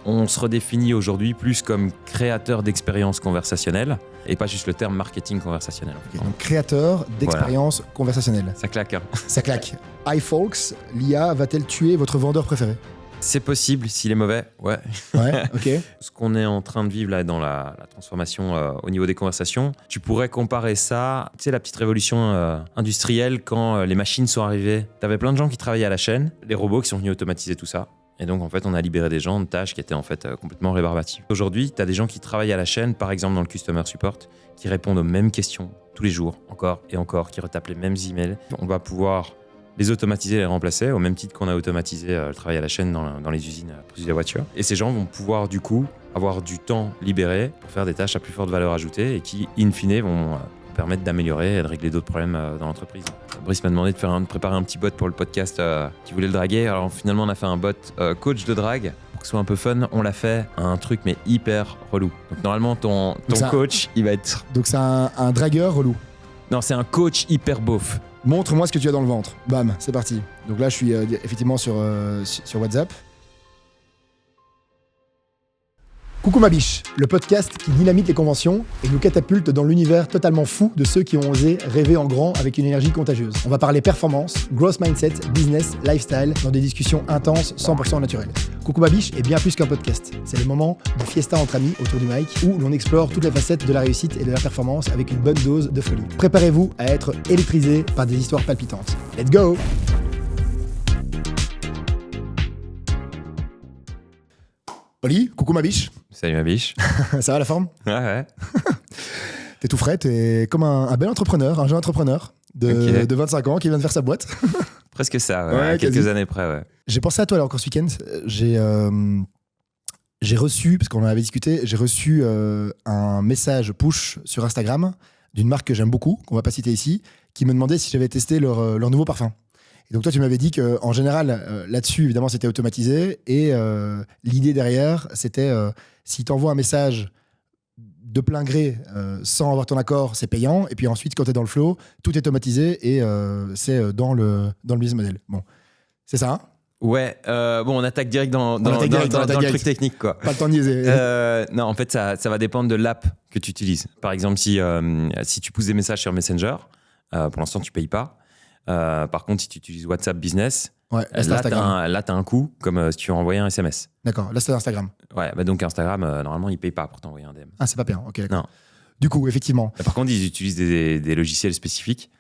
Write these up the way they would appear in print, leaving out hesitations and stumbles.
on se redéfinit aujourd'hui plus comme créateur d'expériences conversationnelles et pas juste le terme marketing conversationnel. Okay, donc créateur d'expériences conversationnelles. Ça claque, hein. Ça claque. iFolks, l'IA va-t-elle tuer votre vendeur préféré? C'est possible s'il est mauvais, ouais. Ouais, ok. Ce qu'on est en train de vivre là dans la transformation au niveau des conversations, tu pourrais comparer ça, tu sais, la petite révolution industrielle quand les machines sont arrivées. T'avais plein de gens qui travaillaient à la chaîne, les robots qui sont venus automatiser tout ça. Et donc, en fait, on a libéré des gens de tâches qui étaient en fait complètement rébarbatives. Aujourd'hui, tu as des gens qui travaillent à la chaîne, par exemple dans le customer support, qui répondent aux mêmes questions tous les jours, encore et encore, qui retapent les mêmes emails. On va pouvoir les automatiser et les remplacer, au même titre qu'on a automatisé le travail à la chaîne dans les usines pour produire des voitures. Et ces gens vont pouvoir, du coup, avoir du temps libéré pour faire des tâches à plus forte valeur ajoutée et qui, in fine, vont permettre d'améliorer et de régler d'autres problèmes dans l'entreprise. Brice m'a demandé de préparer un petit bot pour le podcast qui voulait le draguer. Alors finalement, on a fait un bot coach de drague pour que ce soit un peu fun. On l'a fait un truc mais hyper relou. Donc normalement, ton coach, il va être... Donc c'est un dragueur relou. Non, c'est un coach hyper beauf. Montre-moi ce que tu as dans le ventre. Bam, c'est parti. Donc là, je suis effectivement sur WhatsApp. Coucou ma biche, le podcast qui dynamite les conventions et nous catapulte dans l'univers totalement fou de ceux qui ont osé rêver en grand avec une énergie contagieuse. On va parler performance, growth mindset, business, lifestyle dans des discussions intenses, 100% naturelles. Coucou ma biche est bien plus qu'un podcast. C'est le moment de fiesta entre amis autour du mic où l'on explore toutes les facettes de la réussite et de la performance avec une bonne dose de folie. Préparez-vous à être électrisé par des histoires palpitantes. Let's go! Oli, coucou ma biche. Salut ma biche. Ça va la forme? Ouais. T'es tout frais, t'es comme un bel entrepreneur, un jeune entrepreneur de 25 ans qui vient de faire sa boîte. Presque ça, ouais, quelques années près, ouais. J'ai pensé à toi là encore ce week-end. J'ai reçu, parce qu'on en avait discuté, j'ai reçu un message push sur Instagram d'une marque que j'aime beaucoup, qu'on va pas citer ici, qui me demandait si j'avais testé leur nouveau parfum. Et donc toi, tu m'avais dit qu'en général, là-dessus, évidemment, c'était automatisé. Et l'idée derrière, c'était si tu envoies un message de plein gré sans avoir ton accord, c'est payant. Et puis ensuite, quand tu es dans le flow, tout est automatisé et c'est dans le business model. Bon, c'est ça, hein? Ouais, bon, on attaque direct dans le truc technique, quoi. Pas le temps de niaiser. Non, en fait, ça va dépendre de l'app que tu utilises. Par exemple, si tu pousses des messages sur Messenger, pour l'instant, tu payes pas. Par contre, si tu utilises WhatsApp Business, là, tu as un coût, comme si tu envoyais un SMS. D'accord, là, c'est Instagram. Ouais, bah donc Instagram, normalement, ils ne payent pas pour t'envoyer un DM. Ah, c'est pas payant, ok, d'accord. Non. Du coup, effectivement. Par contre, ils utilisent des logiciels spécifiques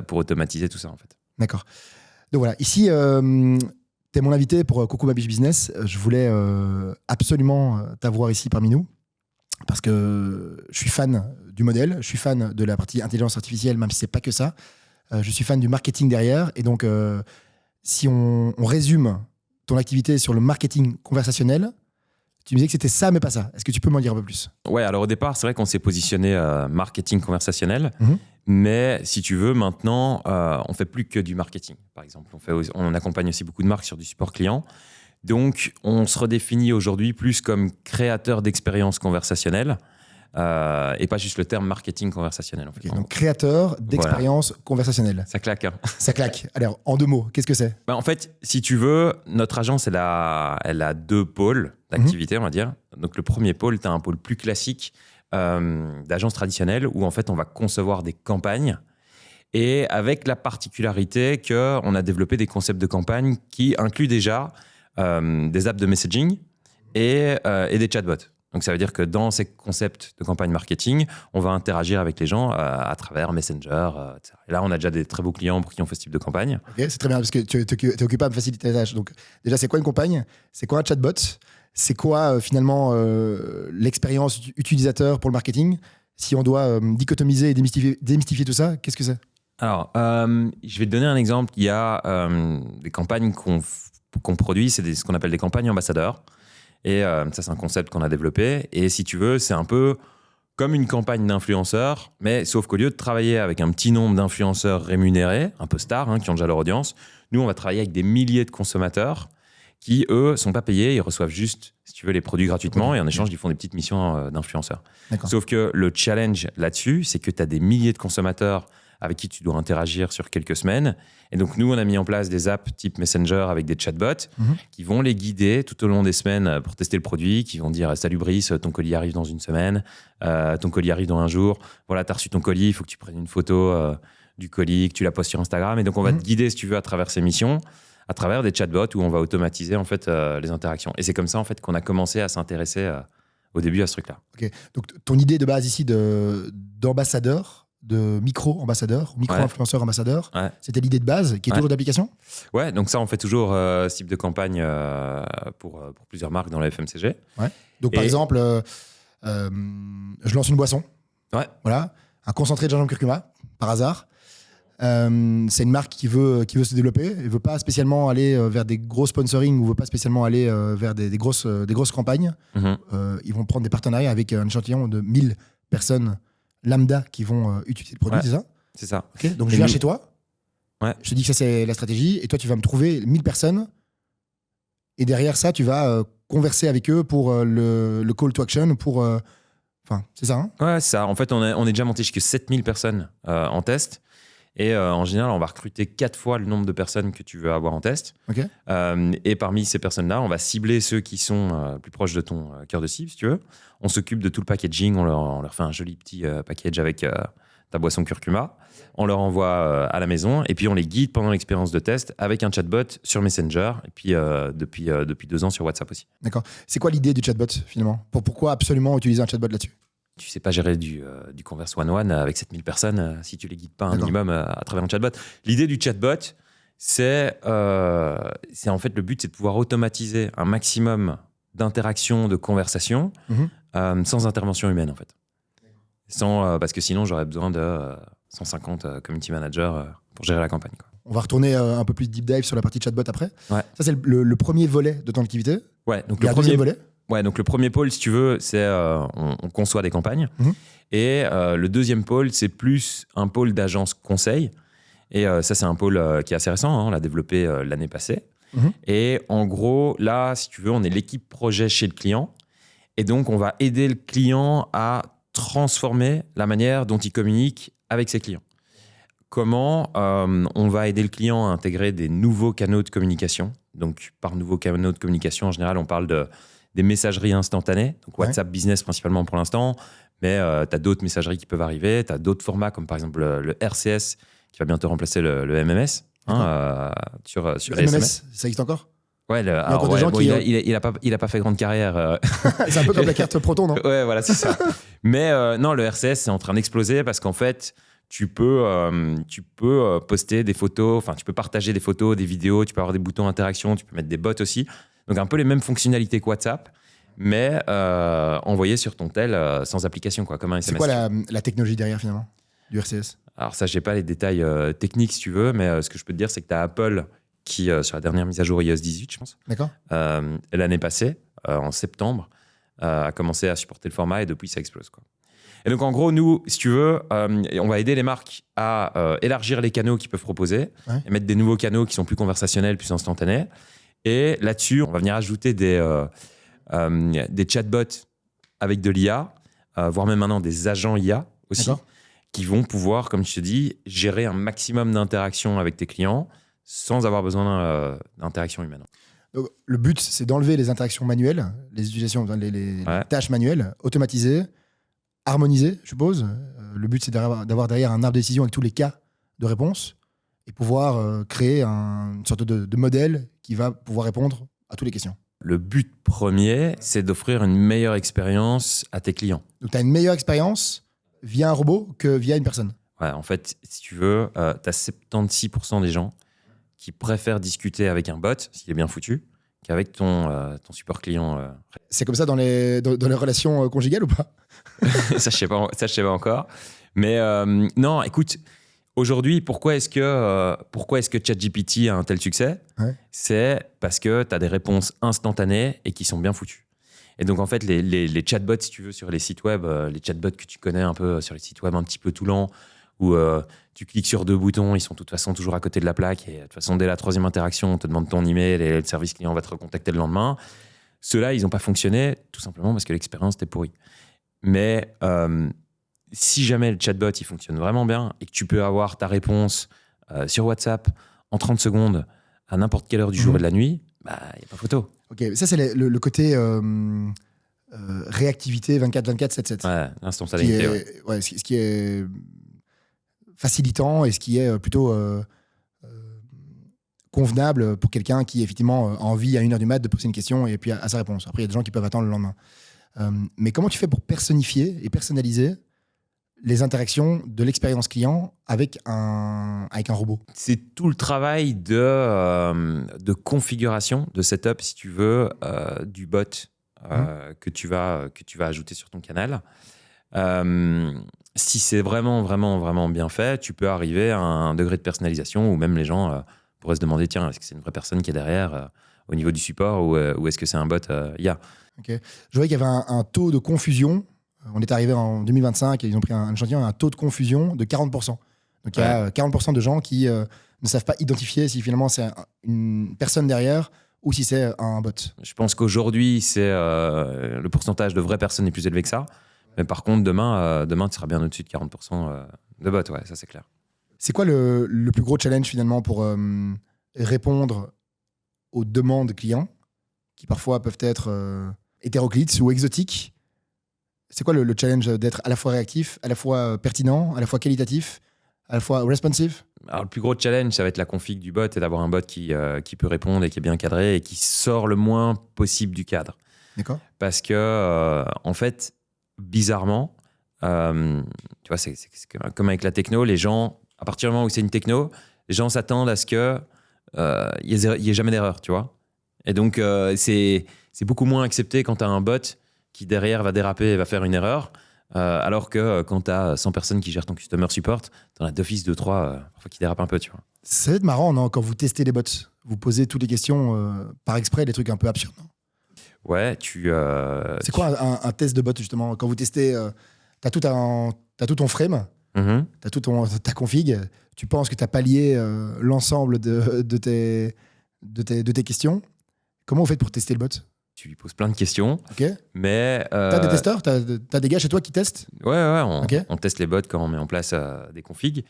pour automatiser tout ça, en fait. D'accord. Donc voilà, ici, t'es mon invité pour Coucou ma biche business. Je voulais absolument t'avoir ici parmi nous parce que je suis fan du modèle, je suis fan de la partie intelligence artificielle, même si c'est pas que ça. Je suis fan du marketing derrière. Et donc, si on résume ton activité sur le marketing conversationnel, tu me disais que c'était ça, mais pas ça. Est-ce que tu peux m'en dire un peu plus? Ouais, alors au départ, c'est vrai qu'on s'est positionné marketing conversationnel. Mais si tu veux, maintenant, on fait plus que du marketing, par exemple. On accompagne aussi beaucoup de marques sur du support client. Donc, on se redéfinit aujourd'hui plus comme créateur d'expériences conversationnelles. Et pas juste le terme marketing conversationnel. En fait. Okay, donc créateur d'expériences conversationnelles. Ça claque. Hein. Ça claque. Alors, en 2 mots, qu'est-ce que c'est? En fait, si tu veux, notre agence, elle a 2 pôles d'activité, on va dire. Donc le premier pôle, tu as un pôle plus classique d'agence traditionnelle où en fait, on va concevoir des campagnes. Et avec la particularité qu'on a développé des concepts de campagne qui incluent déjà des apps de messaging et des chatbots. Donc, ça veut dire que dans ces concepts de campagne marketing, on va interagir avec les gens à travers Messenger, etc. Et là, on a déjà des très beaux clients pour qui on fait ce type de campagne. Ok, c'est très bien parce que tu es occupé à me faciliter la tâche. Donc, déjà, c'est quoi une campagne? C'est quoi un chatbot? C'est quoi, finalement, l'expérience utilisateur pour le marketing? Si on doit dichotomiser et démystifier tout ça, qu'est-ce que c'est? Alors, je vais te donner un exemple. Il y a des campagnes qu'on produit, c'est ce qu'on appelle des campagnes ambassadeurs. Et ça, c'est un concept qu'on a développé. Et si tu veux, c'est un peu comme une campagne d'influenceurs, mais sauf qu'au lieu de travailler avec un petit nombre d'influenceurs rémunérés, un peu stars, qui ont déjà leur audience, nous, on va travailler avec des milliers de consommateurs qui, eux, sont pas payés. Ils reçoivent juste, si tu veux, les produits gratuitement. Et en échange, ils font des petites missions d'influenceurs. D'accord. Sauf que le challenge là-dessus, c'est que tu as des milliers de consommateurs avec qui tu dois interagir sur quelques semaines. Et donc, nous, on a mis en place des apps type Messenger avec des chatbots qui vont les guider tout au long des semaines pour tester le produit, qui vont dire « Salut Brice, ton colis arrive dans une semaine, ton colis arrive dans un jour. Voilà, tu as reçu ton colis, il faut que tu prennes une photo du colis, que tu la postes sur Instagram. » Et donc, on va te guider, si tu veux, à travers ces missions, à travers des chatbots où on va automatiser en fait, les interactions. Et c'est comme ça en fait, qu'on a commencé à s'intéresser au début à ce truc-là. Ok. Donc, ton idée de base ici d'ambassadeur, de micro-ambassadeur, micro-influenceur ambassadeur, c'était l'idée de base qui est toujours d'application ? Ouais, donc ça, on fait toujours ce type de campagne pour plusieurs marques dans la FMCG. Ouais. Donc, par exemple, je lance une boisson. Ouais. Voilà. Un concentré de gingembre curcuma, par hasard. C'est une marque qui veut se développer. Elle ne veut pas spécialement aller vers des gros sponsoring ou ne veut pas spécialement aller vers des grosses campagnes. Ils vont prendre des partenariats avec un échantillon de 1000 personnes lambda qui vont utiliser le produit, c'est ça ? C'est ça. Okay. Donc, je viens chez toi. Ouais. Je te dis que ça, c'est la stratégie. Et toi, tu vas me trouver 1000 personnes. Et derrière ça, tu vas converser avec eux pour le call to action. Enfin, c'est ça, hein ? Ouais, c'est ça. En fait, on est déjà monté jusqu'à 7000 personnes en test. Et en général, on va recruter 4 fois le nombre de personnes que tu veux avoir en test. Okay. Et parmi ces personnes-là, on va cibler ceux qui sont plus proches de ton cœur de cible, si tu veux. On s'occupe de tout le packaging. On leur fait un joli petit package avec ta boisson curcuma. On leur envoie à la maison. Et puis, on les guide pendant l'expérience de test avec un chatbot sur Messenger. Et puis, depuis 2 ans, sur WhatsApp aussi. D'accord. C'est quoi l'idée du chatbot, finalement ? Pourquoi absolument utiliser un chatbot là-dessus ? Tu sais pas gérer du Converse One-One avec 7000 personnes si tu les guides pas un minimum à travers un chatbot. L'idée du chatbot, c'est en fait le but, c'est de pouvoir automatiser un maximum d'interactions, de conversations sans intervention humaine en fait. Parce que sinon j'aurais besoin de 150 community managers pour gérer la campagne, quoi. On va retourner un peu plus deep dive sur la partie chatbot après. Ouais. Ça, c'est le premier volet de ton activité. Ouais, donc il y a un deuxième volet. Ouais, donc le premier pôle, si tu veux, c'est on conçoit des campagnes. Et le deuxième pôle, c'est plus un pôle d'agence conseil. Et ça, c'est un pôle qui est assez récent. On l'a développé l'année passée. Et en gros, là, si tu veux, on est l'équipe projet chez le client. Et donc, on va aider le client à transformer la manière dont il communique avec ses clients. Comment on va aider le client à intégrer des nouveaux canaux de communication. Donc, par nouveaux canaux de communication, en général, on parle des messageries instantanées, donc WhatsApp Business principalement pour l'instant, mais tu as d'autres messageries qui peuvent arriver, tu as d'autres formats comme par exemple le RCS qui va bientôt remplacer le MMS sur les SMS. Ça existe encore ? Ouais, il a pas fait grande carrière. C'est un peu comme la carte Proton, non ? Ouais, voilà, c'est ça. Mais non, le RCS, c'est en train d'exploser parce qu'en fait, tu peux poster des photos, enfin, tu peux partager des photos, des vidéos, tu peux avoir des boutons interaction, tu peux mettre des bots aussi. Donc, un peu les mêmes fonctionnalités que WhatsApp, mais envoyé sur ton tel sans application, quoi, comme un SMS. C'est quoi la technologie derrière, finalement, du RCS ? Alors ça, je n'ai pas les détails techniques, si tu veux, mais ce que je peux te dire, c'est que tu as Apple qui, sur la dernière mise à jour iOS 18, je pense, d'accord, l'année passée, en septembre, a commencé à supporter le format et depuis, ça explose, quoi. Et donc, en gros, nous, si tu veux, on va aider les marques à élargir les canaux qu'ils peuvent proposer et mettre des nouveaux canaux qui sont plus conversationnels, plus instantanés. Et là-dessus, on va venir ajouter des chatbots avec de l'IA, voire même maintenant des agents IA aussi, qui vont pouvoir, comme je te dis, gérer un maximum d'interactions avec tes clients sans avoir besoin d'interaction humaine. Donc, le but, c'est d'enlever les interactions manuelles, les utilisations, les tâches manuelles, automatiser, harmoniser, je suppose. Le but, c'est d'avoir derrière un arbre de décision avec tous les cas de réponse et pouvoir créer une sorte de modèle qui va pouvoir répondre à toutes les questions. Le but premier, c'est d'offrir une meilleure expérience à tes clients. Donc, tu as une meilleure expérience via un robot que via une personne. Ouais, en fait, si tu veux, tu as 76% des gens qui préfèrent discuter avec un bot, s'il est bien foutu, qu'avec ton support client. C'est comme ça dans les relations conjugales ou pas ? Ça, je sais pas encore. Mais non, écoute, aujourd'hui, pourquoi est-ce que ChatGPT a un tel succès ? C'est parce que tu as des réponses instantanées et qui sont bien foutues. Et donc, en fait, les chatbots, si tu veux, sur les sites web, les chatbots que tu connais un peu sur les sites web un petit peu tout lents, où tu cliques sur 2 boutons, ils sont de toute façon toujours à côté de la plaque, et de toute façon, dès la 3e interaction, on te demande ton email et le service client va te recontacter le lendemain. Ceux-là, ils n'ont pas fonctionné, tout simplement parce que l'expérience était pourrie. Mais si jamais le chatbot il fonctionne vraiment bien et que tu peux avoir ta réponse sur WhatsApp en 30 secondes à n'importe quelle heure du jour et de la nuit, il n'y a pas photo. Ok, ça c'est le côté réactivité 24/24, 7/7. Ouais, instantanéité. Ce qui est facilitant et ce qui est plutôt convenable pour quelqu'un qui effectivement a envie à 1h du mat de poser une question et puis à sa réponse. Après, il y a des gens qui peuvent attendre le lendemain. Mais comment tu fais pour personnifier et personnaliser les interactions de l'expérience client avec un robot? C'est tout le travail de configuration, de setup, si tu veux, du bot que tu vas ajouter sur ton canal. Si c'est vraiment, vraiment, vraiment bien fait, tu peux arriver à un degré de personnalisation où même les gens pourraient se demander, tiens, est-ce que c'est une vraie personne qui est derrière au niveau du support ou est-ce que c'est un bot IA? Okay. Je voyais qu'il y avait un taux de confusion. On est arrivé en 2025 et ils ont pris un échantillon, un taux de confusion de 40%. Donc il y a 40% de gens qui ne savent pas identifier si finalement c'est une personne derrière ou si c'est un bot. Je pense qu'aujourd'hui, le pourcentage de vraies personnes est plus élevé que ça. Mais par contre, demain tu seras bien au-dessus de 40% de bots. Ouais, ça c'est clair. C'est quoi le plus gros challenge finalement pour répondre aux demandes clients qui parfois peuvent être hétéroclites ou exotiques? C'est quoi le challenge d'être à la fois réactif, à la fois pertinent, à la fois qualitatif, à la fois responsive? Alors, le plus gros challenge, ça va être la config du bot et d'avoir un bot qui peut répondre et qui est bien cadré et qui sort le moins possible du cadre. D'accord. Parce que, en fait, bizarrement, tu vois, c'est comme avec la techno, les gens, à partir du moment où c'est une techno, les gens s'attendent à ce qu'il n'y ait jamais d'erreur, tu vois. Et donc, c'est beaucoup moins accepté quand tu as un bot qui derrière va déraper et va faire une erreur, alors que quand tu as 100 personnes qui gèrent ton customer support, tu en as d'office 2-3 parfois qui dérapent un peu, tu vois. Ça va être marrant, non, quand vous testez les bots, vous posez toutes les questions par exprès, des trucs un peu absurdes, non? Ouais, C'est quoi un test de bot, justement? Quand vous testez, t'as tout ton frame, t'as tout ta config, tu penses que t'as pallié l'ensemble de tes questions. Comment vous faites pour tester le bot? Tu lui poses plein de questions. Ok. Mais t'as des testeurs? T'as des gars chez toi qui testent? Ouais, Okay. on teste les bots quand on met en place des configs.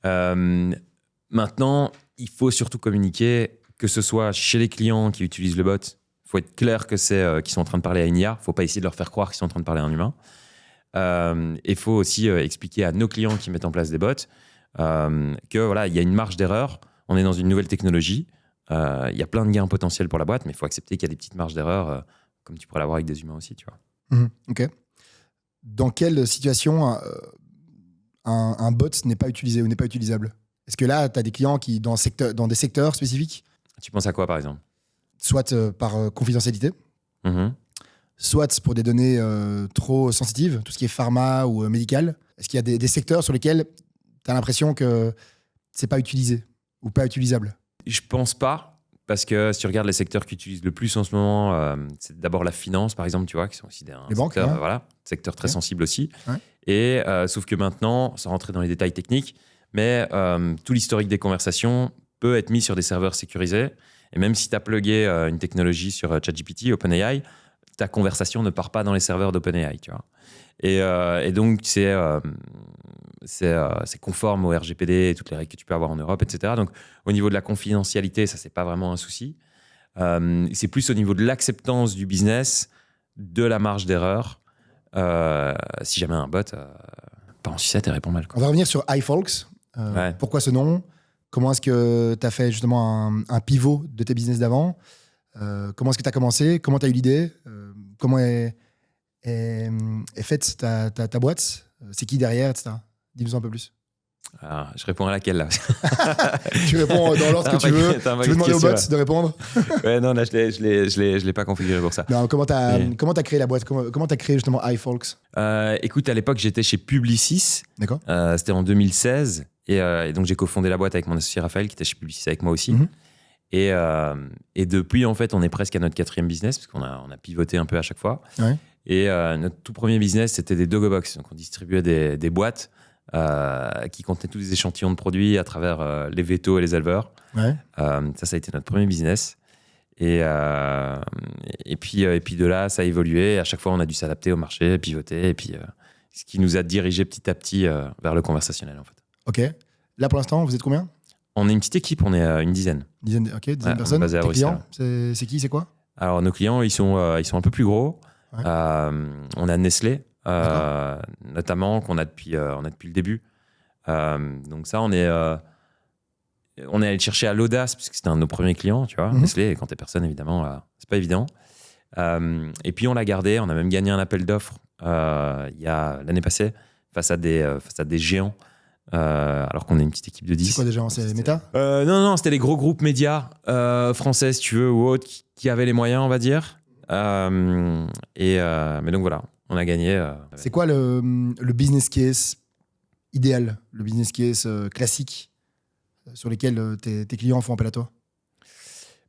Maintenant, il faut surtout communiquer, que ce soit chez les clients qui utilisent le bot. Il faut être clair que c'est qu'ils sont en train de parler à une IA. Il ne faut pas essayer de leur faire croire qu'ils sont en train de parler à un humain. Il faut aussi expliquer à nos clients qui mettent en place des bots que voilà, il y a une marge d'erreur. On est dans une nouvelle technologie. Il y a plein de gains potentiels pour la boîte, mais il faut accepter qu'il y a des petites marges d'erreur, comme tu pourrais l'avoir avec des humains aussi, tu vois. Ok. Dans quelle situation un bot n'est pas utilisé ou n'est pas utilisable? Est-ce que là, tu as des clients qui, dans des secteurs spécifiques? Tu penses à quoi, par exemple? Soit par confidentialité, soit pour des données trop sensitives, tout ce qui est pharma ou médical. Est-ce qu'il y a des secteurs sur lesquels tu as l'impression que c'est pas utilisé ou pas utilisable? Je pense pas, parce que si tu regardes les secteurs qui utilisent le plus en ce moment, c'est d'abord la finance, par exemple, tu vois, qui sont aussi les banques, secteur, voilà, secteur très sensible aussi. Ouais. Et sauf que maintenant, sans rentrer dans les détails techniques, mais tout l'historique des conversations peut être mis sur des serveurs sécurisés. Et même si tu as plugué une technologie sur ChatGPT, OpenAI, ta conversation ne part pas dans les serveurs d'OpenAI, tu vois. Et donc, c'est conforme au RGPD et toutes les règles que tu peux avoir en Europe, etc. Donc, au niveau de la confidentialité, ça, c'est pas vraiment un souci. C'est plus au niveau de l'acceptance du business, de la marge d'erreur. Si jamais un bot part en sucette et répond mal, quoi. On va revenir sur iFolks. Ouais. Pourquoi ce nom? Comment est-ce que tu as fait justement un pivot de tes business d'avant? Comment est-ce que tu as commencé? Comment tu as eu l'idée? Comment est faite ta boîte? C'est qui derrière, etc. Dis-nous un peu plus. Alors, je réponds à laquelle, là? Tu réponds dans l'ordre que tu veux. Tu veux demander au bot de répondre? Ouais, non, là, je l'ai pas configuré pour ça. Non, comment t'as créé la boîte? Comment t'as créé justement iFolks? Écoute, à l'époque, j'étais chez Publicis. D'accord. C'était en 2016. Et donc, j'ai cofondé la boîte avec mon associé Raphaël, qui était chez Publicis avec moi aussi. Et depuis, en fait, on est presque à notre 4e business, parce qu'on a pivoté un peu à chaque fois. Ouais. Et notre tout premier business, c'était des Dogobox. Donc, on distribuait des boîtes qui contenaient tous des échantillons de produits à travers les vétos et les éleveurs. Ouais. Ça a été notre premier business. Et puis de là, ça a évolué. À chaque fois, on a dû s'adapter au marché, pivoter. Et puis, ce qui nous a dirigé petit à petit vers le conversationnel, en fait. Ok. Là, pour l'instant, vous êtes combien? On est une petite équipe, on est une dizaine. Dizaine de Ouais, personnes. basé à Tes Bruxelles. clients, c'est qui, c'est quoi? Alors, nos clients, ils sont un peu plus gros. Ouais. On a Nestlé, notamment, qu'on a depuis le début. Donc ça, on est allé le chercher à l'audace, parce que c'était un de nos premiers clients, tu vois. Nestlé, et quand t'es personne, évidemment, c'est pas évident. Et puis, on l'a gardé. On a même gagné un appel d'offres l'année passée face à des géants. Alors qu'on est une petite équipe de 10. C'est quoi déjà? C'est Meta? Non, c'était les gros groupes médias français, si tu veux, ou autres, qui avaient les moyens, on va dire. Mais donc voilà, on a gagné. C'est quoi le business case idéal, le business case classique sur lesquels tes clients font appel à toi?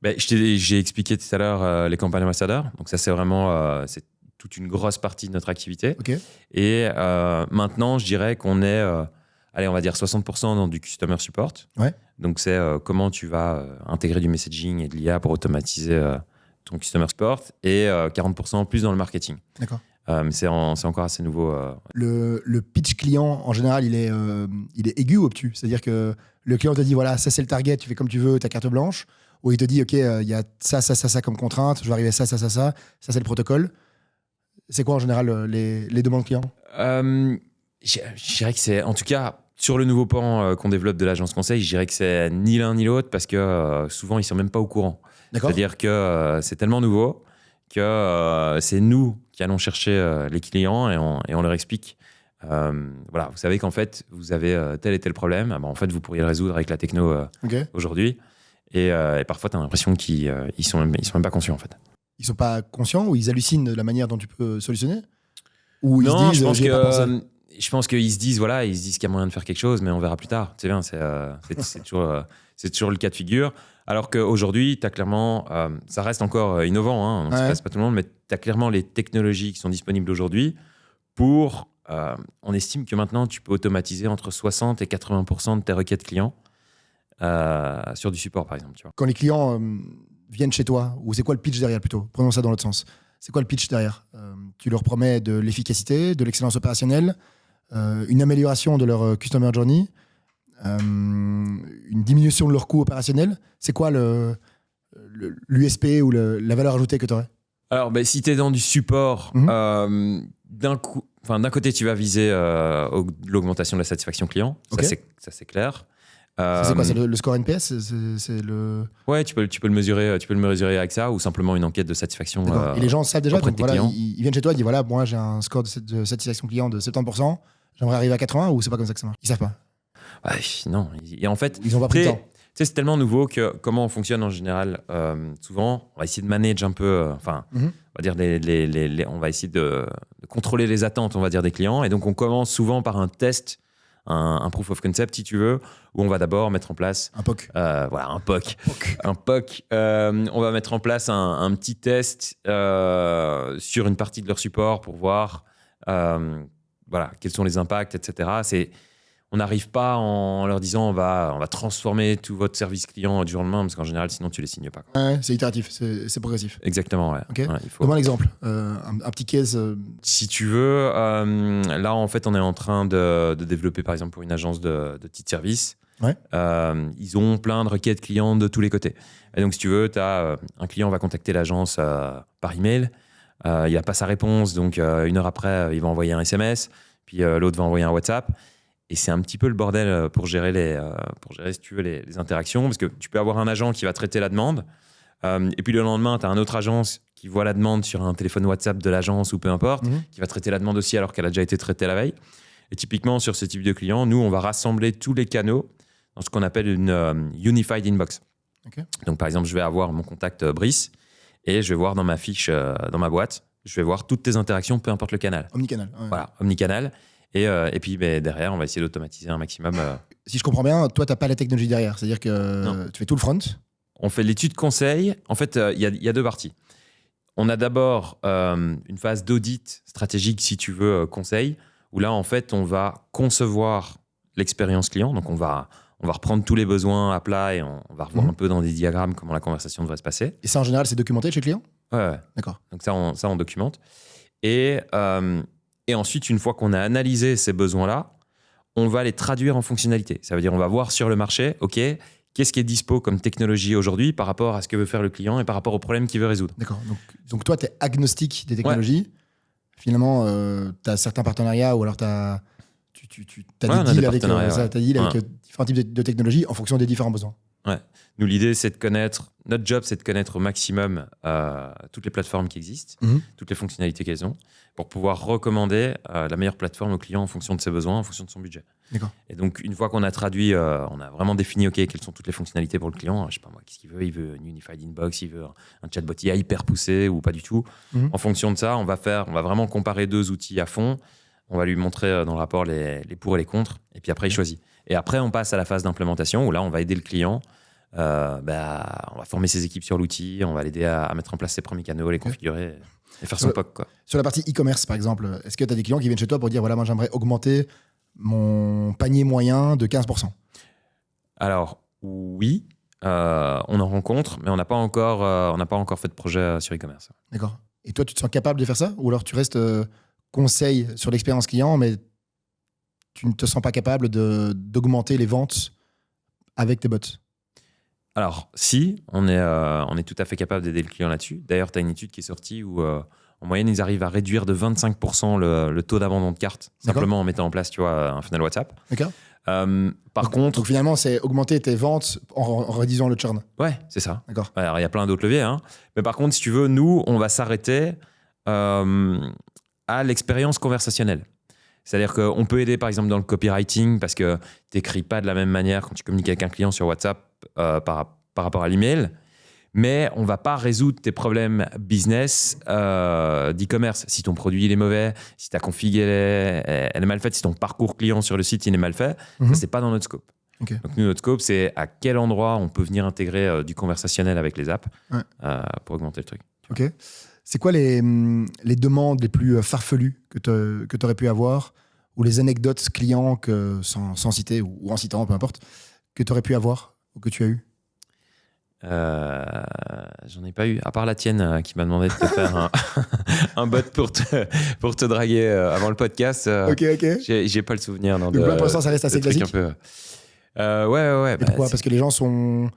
Ben, j'ai expliqué tout à l'heure les campagnes ambassadeurs. Donc ça, c'est vraiment c'est toute une grosse partie de notre activité. Ok. Et maintenant, je dirais qu'on est, on va dire 60% dans du customer support. Ouais. Donc c'est comment tu vas intégrer du messaging et de l'IA pour automatiser ton customer support, et 40% plus dans le marketing. D'accord. C'est encore assez nouveau. Le pitch client, en général, il est aigu ou obtus? C'est-à-dire que le client te dit, voilà, ça c'est le target, tu fais comme tu veux, ta carte blanche. Ou il te dit, OK, il y a ça comme contrainte, je vais arriver à ça c'est le protocole. C'est quoi en général les demandes clients? Je dirais que c'est, en tout cas, sur le nouveau pan qu'on développe de l'agence conseil, je dirais que c'est ni l'un ni l'autre, parce que souvent, ils sont même pas au courant. D'accord. C'est-à-dire que c'est tellement nouveau que c'est nous qui allons chercher les clients et on leur explique. Voilà, vous savez qu'en fait, vous avez tel et tel problème. En fait, vous pourriez le résoudre avec la techno aujourd'hui. Et parfois, tu as l'impression qu'ils sont même pas conscients, en fait. Ils sont pas conscients ou ils hallucinent de la manière dont tu peux solutionner? Ou ils Non, se disent, j'y ai pas pensé. je pense qu'ils se disent qu'il y a moyen de faire quelque chose, mais on verra plus tard. C'est bien, c'est toujours le cas de figure. Alors qu'aujourd'hui, tu as clairement, ça reste encore innovant, hein, donc ça passe pas tout le monde, mais tu as clairement les technologies qui sont disponibles aujourd'hui pour. On estime que maintenant, tu peux automatiser entre 60 et 80% de tes requêtes clients sur du support, par exemple. Tu vois. Quand les clients viennent chez toi, ou c'est quoi le pitch derrière plutôt? Prenons ça dans l'autre sens. C'est quoi le pitch derrière? Tu leur promets de l'efficacité, de l'excellence opérationnelle, une amélioration de leur customer journey, une diminution de leur coût opérationnel. C'est quoi l'USP ou la valeur ajoutée que tu aurais? Alors, si tu es dans du support, d'un côté, tu vas viser l'augmentation de la satisfaction client. Okay. Ça, c'est clair. C'est quoi? C'est le score NPS? C'est le... Ouais, tu peux le mesurer avec ça, ou simplement une enquête de satisfaction. Et les gens savent déjà, donc voilà, clients. ils viennent chez toi, ils disent voilà, moi j'ai un score de satisfaction client de 70%, j'aimerais arriver à 80%, ou c'est pas comme ça que ça marche? Ils savent pas. Non. Et en fait, ils ont pas pris le temps. C'est tellement nouveau que comment on fonctionne en général. Souvent, on va essayer de manager un peu, on va dire on va essayer de contrôler les attentes, on va dire, des clients. Et donc, on commence souvent par un test, un proof of concept, si tu veux, où on va d'abord mettre en place un POC. Voilà, un POC. Un POC. On va mettre en place un petit test sur une partie de leur support pour voir quels sont les impacts, etc. On n'arrive pas en leur disant on va transformer tout votre service client du jour au lendemain, parce qu'en général, sinon, tu les signes pas. Ouais, c'est itératif, c'est progressif. Exactement, ouais. Okay. Ouais, Donne-moi un exemple, un petit case. Si tu veux, là, en fait, on est en train de développer, par exemple, pour une agence de petits services. Ouais. Ils ont plein de requêtes clients de tous les côtés. Et donc, si tu veux, un client va contacter l'agence par email. Il n'a pas sa réponse, donc une heure après, il va envoyer un SMS, puis l'autre va envoyer un WhatsApp. Et c'est un petit peu le bordel pour gérer, si tu veux, les interactions, parce que tu peux avoir un agent qui va traiter la demande, et puis le lendemain, tu as une autre agence qui voit la demande sur un téléphone WhatsApp de l'agence ou peu importe, qui va traiter la demande aussi alors qu'elle a déjà été traitée la veille. Et typiquement, sur ce type de client, nous, on va rassembler tous les canaux dans ce qu'on appelle une Unified Inbox. Okay. Donc, par exemple, je vais avoir mon contact Brice, et je vais voir dans ma fiche, dans ma boîte, je vais voir toutes tes interactions, peu importe le canal. Omnicanal. Ouais. Voilà, omnicanal. Et puis derrière, on va essayer d'automatiser un maximum. Si je comprends bien, toi, tu n'as pas la technologie derrière. C'est-à-dire que tu fais tout le front. On fait l'étude conseil. En fait, il y a deux parties. On a d'abord une phase d'audit stratégique, si tu veux, conseil, où là, en fait, on va concevoir l'expérience client. Donc, on va reprendre tous les besoins à plat et on va revoir un peu dans des diagrammes comment la conversation devrait se passer. Et ça, en général, c'est documenté chez le client? Ouais. D'accord. Donc ça, on documente. Et Et ensuite, une fois qu'on a analysé ces besoins-là, on va les traduire en fonctionnalité. Ça veut dire on va voir sur le marché, OK, qu'est-ce qui est dispo comme technologie aujourd'hui par rapport à ce que veut faire le client et par rapport au problème qu'il veut résoudre. D'accord. Donc toi, tu es agnostique des technologies. Finalement, tu as certains partenariats ou alors tu as des deals avec, avec différents types de technologies en fonction des différents besoins. Ouais. Nous, l'idée, c'est de connaître, notre job, c'est de connaître au maximum toutes les plateformes qui existent, toutes les fonctionnalités qu'elles ont, pour pouvoir recommander la meilleure plateforme au client en fonction de ses besoins, en fonction de son budget. D'accord. Et donc, une fois qu'on a traduit, on a vraiment défini, OK, quelles sont toutes les fonctionnalités pour le client. Je sais pas moi, qu'est-ce qu'il veut? Il veut une unified inbox, il veut un chatbot IA hyper poussé ou pas du tout. En fonction de ça, on va vraiment comparer deux outils à fond. On va lui montrer dans le rapport les pour et les contre. Et puis après, il choisit. Et après, on passe à la phase d'implémentation où là, on va aider le client. On va former ses équipes sur l'outil, on va l'aider à mettre en place ses premiers canaux, les configurer et faire son POC, quoi. Sur la partie e-commerce, par exemple, est-ce que tu as des clients qui viennent chez toi pour dire voilà, moi j'aimerais augmenter mon panier moyen de 15%? Alors, oui, on en rencontre, mais on n'a pas encore fait de projet sur e-commerce. D'accord. Et toi, tu te sens capable de faire ça? Ou alors tu restes conseil sur l'expérience client, mais tu ne te sens pas capable d'augmenter les ventes avec tes bots? Alors, si, on est tout à fait capable d'aider le client là-dessus. D'ailleurs, tu as une étude qui est sortie où, en moyenne, ils arrivent à réduire de 25% le taux d'abandon de carte, simplement en mettant en place, tu vois, un funnel WhatsApp. D'accord. Donc finalement, c'est augmenter tes ventes en réduisant le churn. Ouais, c'est ça. D'accord. Alors, il y a plein d'autres leviers, hein. Mais par contre, si tu veux, nous, on va s'arrêter à l'expérience conversationnelle. C'est-à-dire qu'on peut aider, par exemple, dans le copywriting parce que tu n'écris pas de la même manière quand tu communiques avec un client sur WhatsApp par rapport à l'email. Mais on ne va pas résoudre tes problèmes business d'e-commerce. Si ton produit il est mauvais, si ta config elle est mal faite, si ton parcours client sur le site il est mal fait, ça, ce n'est pas dans notre scope. Okay. Donc, nous, notre scope, c'est à quel endroit on peut venir intégrer du conversationnel avec les apps pour augmenter le truc. Ok. C'est quoi les demandes les plus farfelues que tu aurais pu avoir, ou les anecdotes clients sans citer ou en citant, peu importe, que tu aurais pu avoir ou que tu as eu? J'en ai pas eu, à part la tienne qui m'a demandé de te faire un bot pour te draguer avant le podcast. Ok. J'ai pas le souvenir. Donc là, pour l'instant, ça reste assez classique. Ouais. Pourquoi? Parce que les gens sont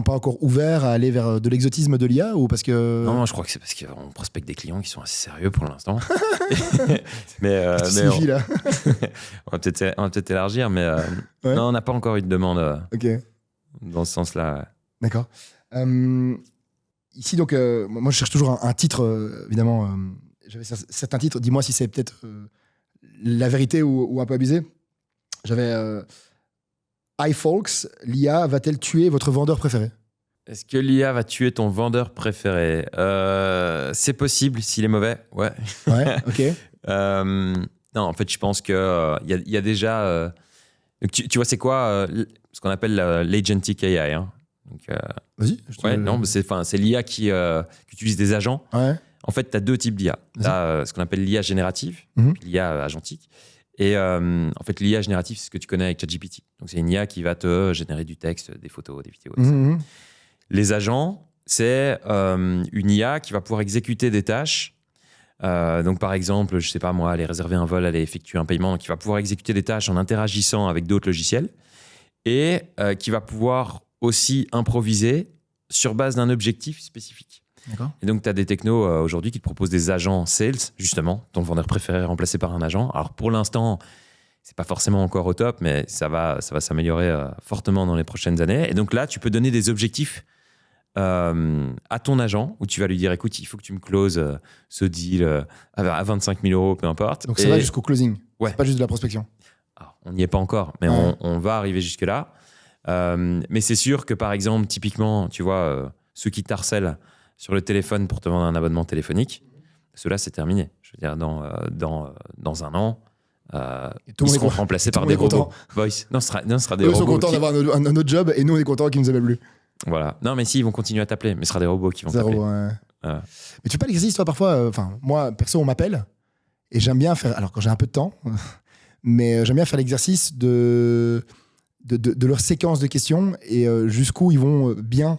pas encore ouverts à aller vers de l'exotisme de l'IA, ou parce que... Non, je crois que c'est parce qu'on prospecte des clients qui sont assez sérieux pour l'instant. Qu'est-ce que signifie, là? On va peut-être élargir, mais non, on n'a pas encore eu de demande dans ce sens-là. D'accord. Ici, donc, moi, je cherche toujours un titre, évidemment. J'avais certains titres. Dis-moi si c'est peut-être la vérité ou un peu abusé. J'avais iFolks, l'IA va-t-elle tuer votre vendeur préféré? Est-ce que l'IA va tuer ton vendeur préféré? C'est possible s'il est mauvais, ouais. Ouais, ok. Non, en fait, je pense qu'il y a déjà... tu vois, c'est quoi ce qu'on appelle l'agentic AI, hein? Donc, vas-y. C'est l'IA qui utilise des agents. Ouais. En fait, tu as deux types d'IA. Tu as ce qu'on appelle l'IA générative, l'IA agentique. Et en fait, l'IA générative, c'est ce que tu connais avec ChatGPT. Donc, c'est une IA qui va te générer du texte, des photos, des vidéos. Etc. Les agents, c'est une IA qui va pouvoir exécuter des tâches. Donc, par exemple, je sais pas moi, aller réserver un vol, aller effectuer un paiement, qui va pouvoir exécuter des tâches en interagissant avec d'autres logiciels et qui va pouvoir aussi improviser sur base d'un objectif spécifique. D'accord. Et donc, tu as des technos aujourd'hui qui te proposent des agents sales, justement. Ton vendeur préféré est remplacé par un agent. Alors, pour l'instant, c'est pas forcément encore au top, mais ça va s'améliorer fortement dans les prochaines années. Et donc là, tu peux donner des objectifs à ton agent où tu vas lui dire, écoute, il faut que tu me closes ce deal à 25 000 €, peu importe. Donc, ça va jusqu'au closing. Ouais. C'est pas juste de la prospection. Alors, on n'y est pas encore, mais on va arriver jusque-là. Mais c'est sûr que, par exemple, typiquement, tu vois, ceux qui t'harcèlent sur le téléphone pour te vendre un abonnement téléphonique, ceux-là, c'est terminé. Je veux dire, dans un an, ils seront remplacés par des robots voice. Non, ce sera des robots. Ils sont contents d'avoir un autre job et nous, on est contents qu'ils nous appellent plus. Voilà. Non, mais si, ils vont continuer à t'appeler, mais ce sera des robots qui vont t'appeler. Mais tu fais pas l'exercice, toi, parfois. Moi, perso, on m'appelle et j'aime bien faire. Alors, quand j'ai un peu de temps, mais j'aime bien faire l'exercice de leur séquence de questions et jusqu'où ils vont bien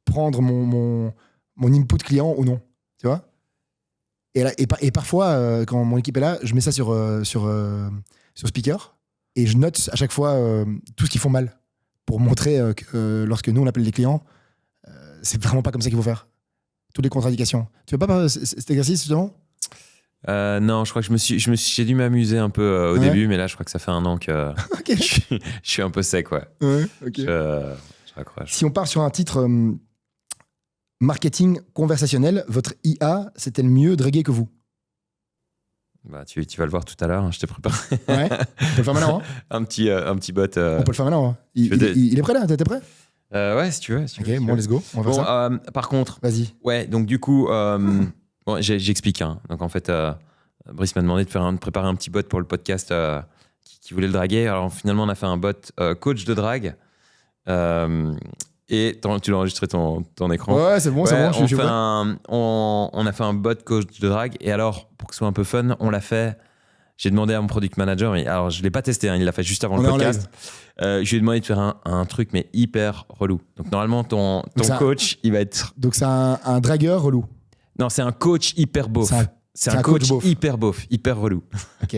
prendre mon input client ou non. Tu vois? Et parfois, quand mon équipe est là, je mets ça sur speaker et je note à chaque fois tout ce qu'ils font mal pour montrer que lorsque nous, on appelle les clients, c'est vraiment pas comme ça qu'il faut faire. Toutes les contradictions. Tu veux pas parler de cet exercice, justement? Non, je crois que j'ai dû m'amuser un peu au début, mais là, je crois que ça fait 1 an que Ok. je suis un peu sec, ouais. Ouais, ok. Je raccroche. Si on part sur un titre marketing conversationnel, votre IA, c'est-elle mieux draguer que vous? Bah, tu vas le voir tout à l'heure, hein, je t'ai préparé Ouais. On peut le faire maintenant. Hein. un petit bot. On peut le faire maintenant. Hein. Il est prêt là? T'es prêt? Ouais, si tu veux. Ok, bon, let's go. On va faire ça. Par contre, Vas-y. ouais, donc du coup, bon, j'explique. Hein. Donc en fait, Brice m'a demandé de préparer un petit bot pour le podcast qui voulait le draguer. Alors finalement, on a fait un bot coach de drague. Et tu l'as enregistré ton écran. Ouais, c'est bon, c'est bon. Je suis prêt. On a fait un bot coach de drague. Et alors, pour que ce soit un peu fun, on l'a fait. J'ai demandé à mon product manager, mais alors je ne l'ai pas testé, hein, il l'a fait juste avant le podcast. Je lui ai demandé de faire un truc, mais hyper relou. Donc normalement, ton coach, il va être. Donc c'est un dragueur relou. Non, c'est un coach hyper beauf. C'est un coach hyper beauf, hyper relou. Ok.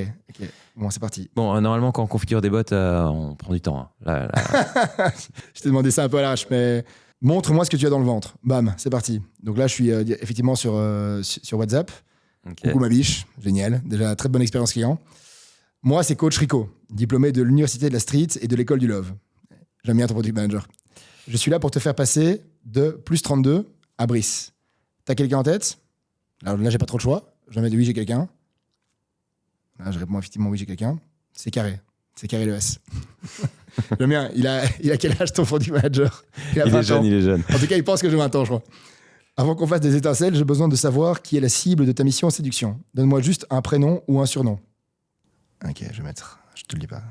Bon, c'est parti. Bon, normalement, quand on configure des bots, on prend du temps. Hein. Là. Je t'ai demandé ça un peu à l'arrache, mais montre-moi ce que tu as dans le ventre. Bam, c'est parti. Donc là, je suis effectivement sur WhatsApp. Okay. Coucou ma biche, génial. Déjà, très bonne expérience client. Moi, c'est coach Rico, diplômé de l'Université de la Street et de l'école du Love. J'aime bien ton product manager. Je suis là pour te faire passer de plus 32 à Brice. T'as quelqu'un en tête? Alors là, j'ai pas trop de choix. Je vais mettre oui, j'ai quelqu'un. Là, je réponds effectivement oui, j'ai quelqu'un. C'est carré. C'est carré le S. J'aime bien. Il a quel âge ton product manager? Il est jeune. En tout cas, il pense que j'ai 20 ans, je crois. Avant qu'on fasse des étincelles, j'ai besoin de savoir qui est la cible de ta mission en séduction. Donne-moi juste un prénom ou un surnom. Ok, je vais mettre. Je te le dis pas.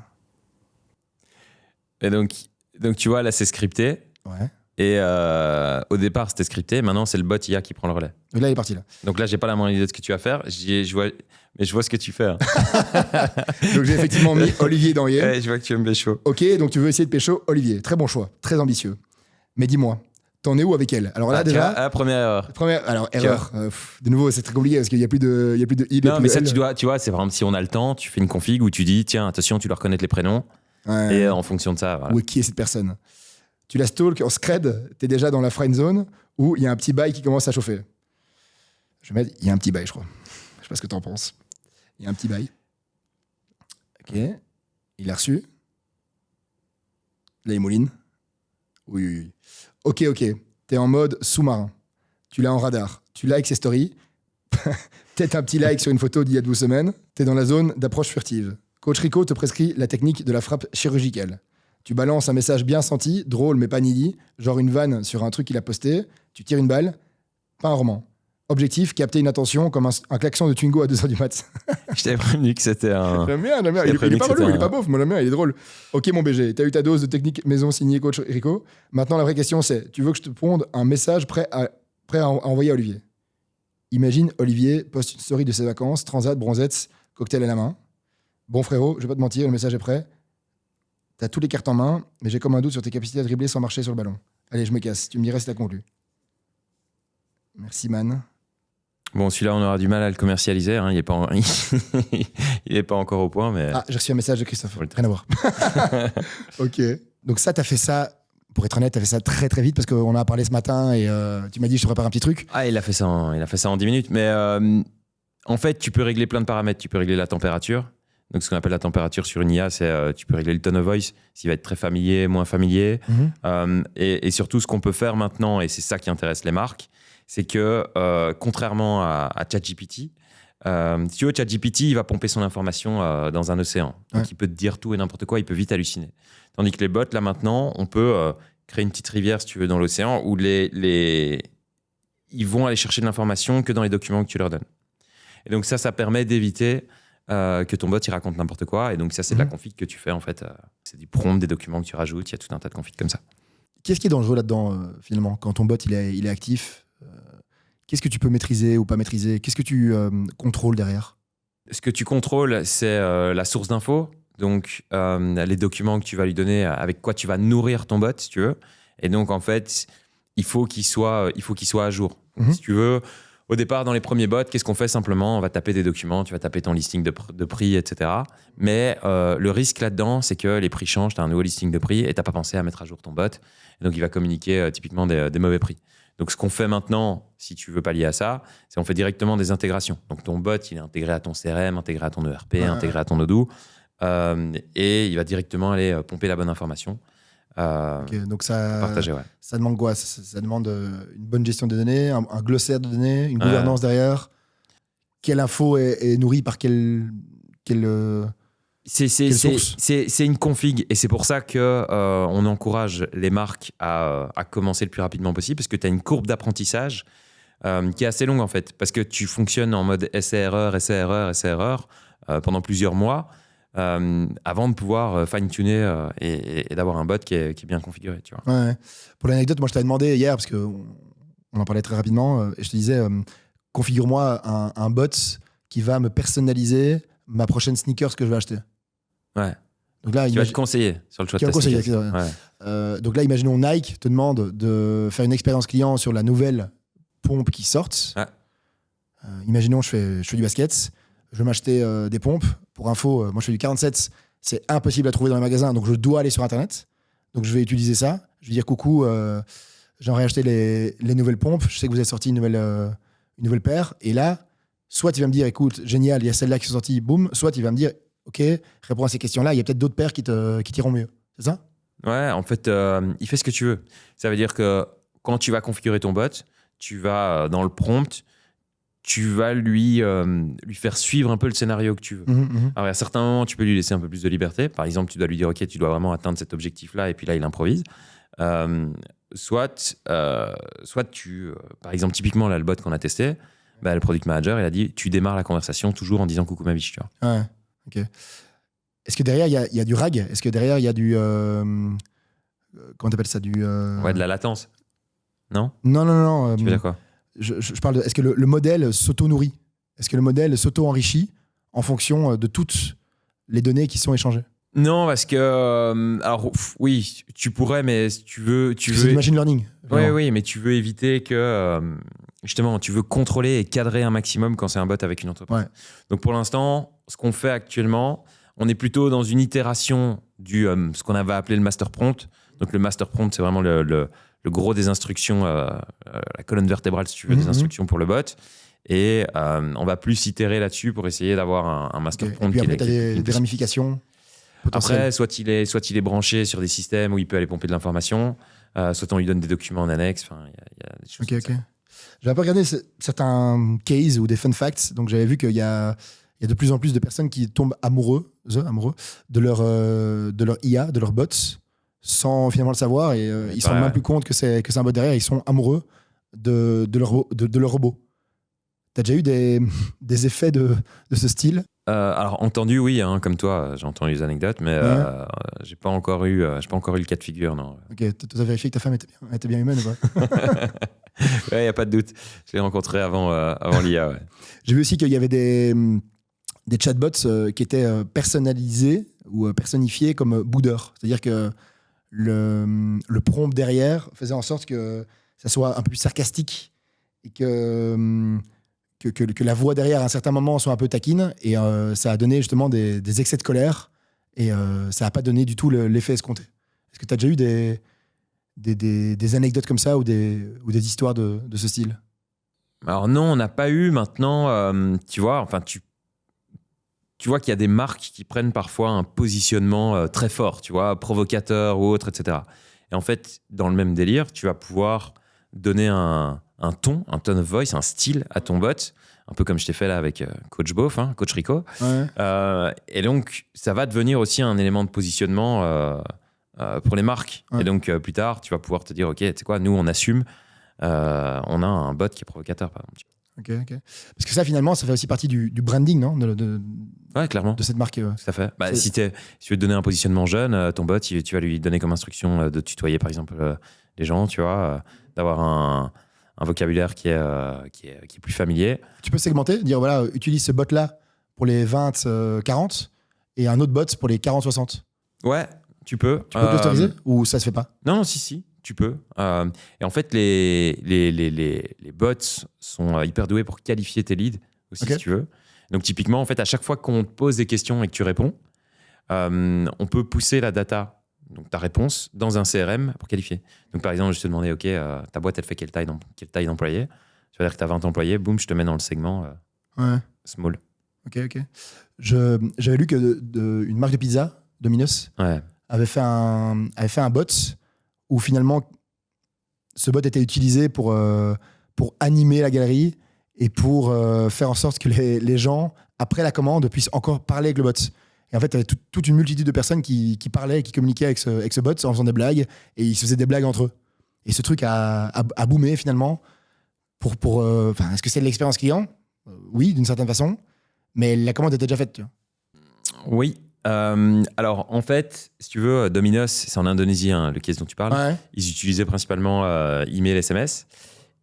Et donc tu vois, là, c'est scripté. Ouais. Et au départ, c'était scripté. Maintenant, c'est le bot IA qui prend le relais. Et là, il est parti, là. Donc là, j'ai pas la moindre idée de ce que tu vas faire. Mais je vois ce que tu fais. Hein. Donc j'ai effectivement mis Olivier Danrier. Ouais, je vois que tu aimes pécho. Ok, donc tu veux essayer de pécho Olivier. Très bon choix, très ambitieux. Mais dis-moi, t'en es où avec elle? Alors là, déjà. Première erreur. Alors, erreur. De nouveau, c'est très compliqué parce qu'il n'y a plus de I. Non, mais ça, tu vois, c'est vraiment si on a le temps, tu fais une config où tu dis, tiens, attention, tu dois reconnaître les prénoms. Ouais. Et en fonction de ça. Voilà. Où est qui est cette personne? Tu la stalk en scred, t'es déjà dans la friend zone où il y a un petit bail qui commence à chauffer. Je vais mettre, il y a un petit bail, je crois. Je sais pas ce que t'en penses. Il y a un petit bail. Ok. Il l'a reçu. Là, il mouline. Oui. Ok. T'es en mode sous-marin. Tu l'as en radar. Tu likes ses stories. Peut-être un petit like sur une photo d'il y a 12 semaines. T'es dans la zone d'approche furtive. Coach Rico te prescrit la technique de la frappe chirurgicale. Tu balances un message bien senti, drôle mais pas needy, genre une vanne sur un truc qu'il a posté. Tu tires une balle. Pas un roman. Objectif, capter une attention comme un klaxon de Twingo à 2h du mat. Je t'avais prévenu que c'était un... J'aime bien. Il est pas relou, il est pas beauf. Moi, j'aime bien, il est drôle. Ok, mon BG, t'as eu ta dose de technique maison signée Coach Rico. Maintenant, la vraie question, c'est, tu veux que je te ponde un message prêt à envoyer à Olivier? Imagine, Olivier poste une story de ses vacances, transat, bronzette, cocktail à la main. Bon frérot, je vais pas te mentir, le message est prêt. T'as tous les cartes en main, mais j'ai comme un doute sur tes capacités à dribbler sans marcher sur le ballon. Allez, je me casse. Tu me dirais si t'as conclu. Merci, man. Bon, celui-là, on aura du mal à le commercialiser. Hein. Il est pas encore au point, mais... Ah, j'ai reçu un message de Christophe. Rien à voir. Ok. Donc ça, t'as fait ça, pour être honnête, t'as fait ça très très vite parce qu'on en a parlé ce matin et tu m'as dit je te prépare un petit truc. Ah, il a fait ça en 10 minutes. Mais en fait, tu peux régler plein de paramètres. Tu peux régler la température. Donc, ce qu'on appelle la température sur une IA, c'est tu peux régler le tone of voice, s'il va être très familier, moins familier. Et surtout, ce qu'on peut faire maintenant, et c'est ça qui intéresse les marques, c'est que contrairement à ChatGPT, si tu veux, ChatGPT, il va pomper son information dans un océan. Donc, il peut te dire tout et n'importe quoi, il peut vite halluciner. Tandis que les bots, là maintenant, on peut créer une petite rivière, si tu veux, dans l'océan, où ils vont aller chercher de l'information que dans les documents que tu leur donnes. Et donc ça permet d'éviter que ton bot il raconte n'importe quoi. Et donc ça, c'est de la config que tu fais en fait. C'est du prompt, des documents que tu rajoutes. Il y a tout un tas de configs comme ça. Qu'est-ce qui est dangereux là-dedans finalement quand ton bot il est actif? Qu'est-ce que tu peux maîtriser ou pas maîtriser? Qu'est-ce que tu contrôles derrière? Ce que tu contrôles, c'est la source d'infos. Donc les documents que tu vas lui donner, avec quoi tu vas nourrir ton bot, si tu veux. Et donc en fait, il faut qu'il soit à jour. Si tu veux, Au départ, dans les premiers bots, qu'est-ce qu'on fait simplement? On va taper des documents, tu vas taper ton listing de prix, etc. Mais le risque là-dedans, c'est que les prix changent, tu as un nouveau listing de prix et tu n'as pas pensé à mettre à jour ton bot. Et donc, il va communiquer typiquement des mauvais prix. Donc, ce qu'on fait maintenant, si tu veux pallier à ça, c'est qu'on fait directement des intégrations. Donc, ton bot, il est intégré à ton CRM, intégré à ton ERP, intégré à ton Odoo. Et il va directement aller pomper la bonne information. Donc ça, partager, ouais. Ça demande quoi? Ça demande une bonne gestion des données, un glossaire de données, une gouvernance derrière. Quelle info est nourrie par quelle source? C'est une config et c'est pour ça qu'on encourage les marques à commencer le plus rapidement possible parce que tu as une courbe d'apprentissage qui est assez longue en fait parce que tu fonctionnes en mode essai-erreur, essai-erreur, essai-erreur pendant plusieurs mois. Avant de pouvoir fine-tuner et d'avoir un bot qui est bien configuré. Tu vois. Ouais. Pour l'anecdote, moi je t'avais demandé hier, parce qu'on en parlait très rapidement, et je te disais, configure-moi un bot qui va me personnaliser ma prochaine sneakers que je vais acheter. Ouais. Donc là, qui va te conseiller sur le choix de ta sneakers. Ouais. Donc là, imaginons Nike te demande de faire une expérience client sur la nouvelle pompe qui sort. Ouais. Imaginons je fais du basket. Je vais m'acheter des pompes. Pour info, moi je fais du 47, c'est impossible à trouver dans les magasins, donc je dois aller sur Internet. Donc je vais utiliser ça. Je vais dire coucou, j'aimerais acheter les nouvelles pompes. Je sais que vous avez sorti une nouvelle paire. Et là, soit tu vas me dire, écoute, génial, il y a celles-là qui sont sorties, boum. Soit tu vas me dire, ok, réponds à ces questions-là, il y a peut-être d'autres paires qui t'iront mieux. C'est ça? Ouais, en fait, il fait ce que tu veux. Ça veut dire que quand tu vas configurer ton bot, tu vas dans le prompt, tu vas lui faire suivre un peu le scénario que tu veux. Alors, à certains moments, tu peux lui laisser un peu plus de liberté. Par exemple, tu dois lui dire, OK, tu dois vraiment atteindre cet objectif-là, et puis là, il improvise. Soit tu... par exemple, typiquement, là, le bot qu'on a testé, le product manager, il a dit, tu démarres la conversation toujours en disant coucou ma biche, tu vois. Ouais, OK. Est-ce que derrière, il y a du RAG? Est-ce que derrière, il y a du... comment t'appelles ça? Ouais, de la latence. Non? Non. Tu veux dire quoi? Je parle de... Est-ce que le modèle s'auto-nourrit? Est-ce que le modèle s'auto-enrichit en fonction de toutes les données qui sont échangées? Non, parce que... alors, oui, tu pourrais, mais si tu veux... C'est du machine learning. Oui, mais tu veux éviter que... justement, tu veux contrôler et cadrer un maximum quand c'est un bot avec une entreprise. Ouais. Donc, pour l'instant, ce qu'on fait actuellement, on est plutôt dans une itération du ce qu'on avait appelé le master prompt. Donc, le master prompt, c'est vraiment le gros des instructions, la colonne vertébrale, si tu veux, des instructions pour le bot. Et on va plus itérer là-dessus pour essayer d'avoir un master prompt. Et puis après, tu as des ramifications potentielles. Après, soit il est branché sur des systèmes où il peut aller pomper de l'information, soit on lui donne des documents en annexe. Il y a des choses comme ça. J'avais un peu regardé certains cases ou des fun facts. Donc, j'avais vu qu'il y a de plus en plus de personnes qui tombent amoureux de leur IA, de leurs bots, sans finalement le savoir, et ils ne se rendent même plus compte que c'est un bot derrière. Ils sont amoureux de leur robot. Tu as déjà eu des effets de ce style? Alors entendu, oui, hein, comme toi, j'ai entendu les anecdotes, mais j'ai pas encore eu le cas de figure, non. Ok, tu as vérifié que ta femme était bien humaine ou pas? Ouais, y a pas de doute. Je l'ai rencontré avant l'IA. Ouais. J'ai vu aussi qu'il y avait des chatbots qui étaient personnalisés ou personnifiés comme boudeurs. C'est-à-dire que le prompt derrière faisait en sorte que ça soit un peu plus sarcastique et que la voix derrière à un certain moment soit un peu taquine, et ça a donné justement des excès de colère, et ça n'a pas donné du tout l'effet escompté. Est-ce que tu as déjà eu des anecdotes comme ça ou des histoires de ce style? Alors non, on n'a pas eu. Maintenant, tu vois qu'il y a des marques qui prennent parfois un positionnement très fort, tu vois, provocateur ou autre, etc. Et en fait, dans le même délire, tu vas pouvoir donner un tone of voice, un style à ton bot, un peu comme je t'ai fait là avec Coach Beauf, Coach Rico. Ouais. Et donc, ça va devenir aussi un élément de positionnement pour les marques. Ouais. Et donc, plus tard, tu vas pouvoir te dire, OK, tu sais quoi, nous, on assume, on a un bot qui est provocateur, par exemple. Ok. Parce que ça, finalement, ça fait aussi partie du branding, non? Ouais, clairement. De cette marque. Tout à fait. Si tu veux te donner un positionnement jeune, ton bot, tu vas lui donner comme instruction de tutoyer, par exemple, les gens, tu vois, d'avoir un vocabulaire qui est plus familier. Tu peux segmenter, dire, voilà, utilise ce bot-là pour les 20-40 et un autre bot pour les 40-60. Ouais, tu peux. Tu peux l'autoriser ou ça se fait pas? Non, si. tu peux. Et en fait, les bots sont hyper doués pour qualifier tes leads aussi, si tu veux. Donc, typiquement, en fait, à chaque fois qu'on te pose des questions et que tu réponds, on peut pousser la data, donc ta réponse, dans un CRM pour qualifier. Donc, par exemple, je te demandais, OK, ta boîte, elle fait quelle taille d'employés? Ça veut dire que tu as 20 employés, boum, je te mets dans le segment small. Ok. J'avais lu que une marque de pizza, Domino's, avait fait un bot où finalement, ce bot était utilisé pour animer la galerie et pour faire en sorte que les gens, après la commande, puissent encore parler avec le bot. Et en fait, tu avais toute une multitude de personnes qui parlaient et qui communiquaient avec ce bot en faisant des blagues, et ils se faisaient des blagues entre eux. Et ce truc a boomé finalement. Est-ce que c'est de l'expérience client? Oui, d'une certaine façon, mais la commande était déjà faite. Tu vois. Oui. Alors, en fait, si tu veux, Domino's, c'est en Indonésie, le case dont tu parles. Ouais. Ils utilisaient principalement email, SMS,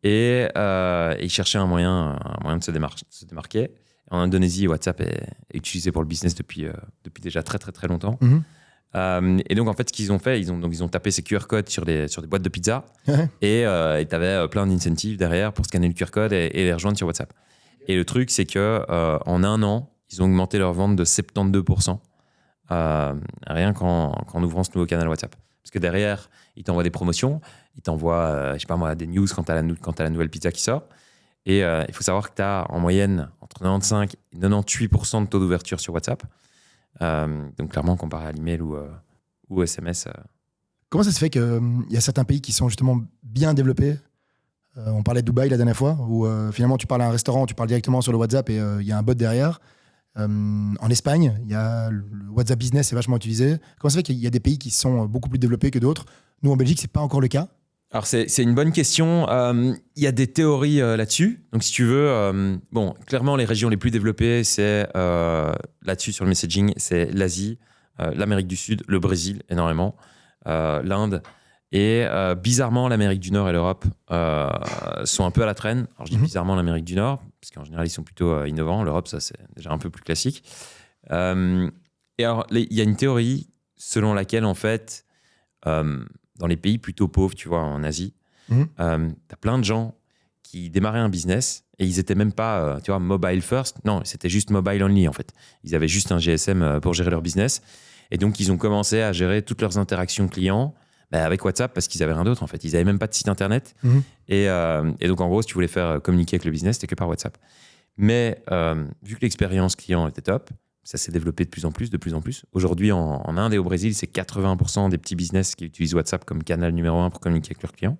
et ils cherchaient un moyen de se démarquer. En Indonésie, WhatsApp est utilisé pour le business depuis déjà très, très, très longtemps. Mm-hmm. Et donc, en fait, ce qu'ils ont fait, ils ont tapé ces QR codes sur des boîtes de pizza, et tu avais plein d'incentives derrière pour scanner le QR code et les rejoindre sur WhatsApp. Et le truc, c'est que en un an, ils ont augmenté leur vente de 72%, rien qu'en ouvrant ce nouveau canal WhatsApp. Parce que derrière, ils t'envoient des promotions, ils t'envoient, je sais pas moi, des news quand tu as la nouvelle pizza qui sort. Et il faut savoir que tu as en moyenne entre 95 et 98% de taux d'ouverture sur WhatsApp. Donc clairement, comparé à l'email ou SMS. Comment ça se fait qu'il y a certains pays qui sont justement bien développés? On parlait de Dubaï la dernière fois, où finalement tu parles à un restaurant, tu parles directement sur le WhatsApp et il y a un bot derrière. En Espagne, il y a le WhatsApp Business est vachement utilisé. Comment ça fait qu'il y a des pays qui sont beaucoup plus développés que d'autres? Nous, en Belgique, c'est pas encore le cas. Alors, c'est une bonne question. Il y a des théories là-dessus. Donc, si tu veux, clairement, les régions les plus développées, c'est là-dessus, sur le messaging, c'est l'Asie, l'Amérique du Sud, le Brésil, énormément, l'Inde. Et bizarrement, l'Amérique du Nord et l'Europe sont un peu à la traîne. Alors, je dis bizarrement l'Amérique du Nord, parce qu'en général, ils sont plutôt innovants. L'Europe, ça, c'est déjà un peu plus classique. Et alors, il y a une théorie selon laquelle, en fait, dans les pays plutôt pauvres, tu vois, en Asie, t'as plein de gens qui démarraient un business et ils étaient même pas, tu vois, mobile first. Non, c'était juste mobile only, en fait. Ils avaient juste un GSM pour gérer leur business. Et donc, ils ont commencé à gérer toutes leurs interactions clients avec WhatsApp parce qu'ils avaient rien d'autre, en fait. Ils avaient même pas de site internet. Et donc, en gros, si tu voulais faire communiquer avec le business, c'était que par WhatsApp. Mais vu que l'expérience client était top, ça s'est développé de plus en plus. Aujourd'hui, en Inde et au Brésil, c'est 80% des petits business qui utilisent WhatsApp comme canal numéro 1 pour communiquer avec leurs clients.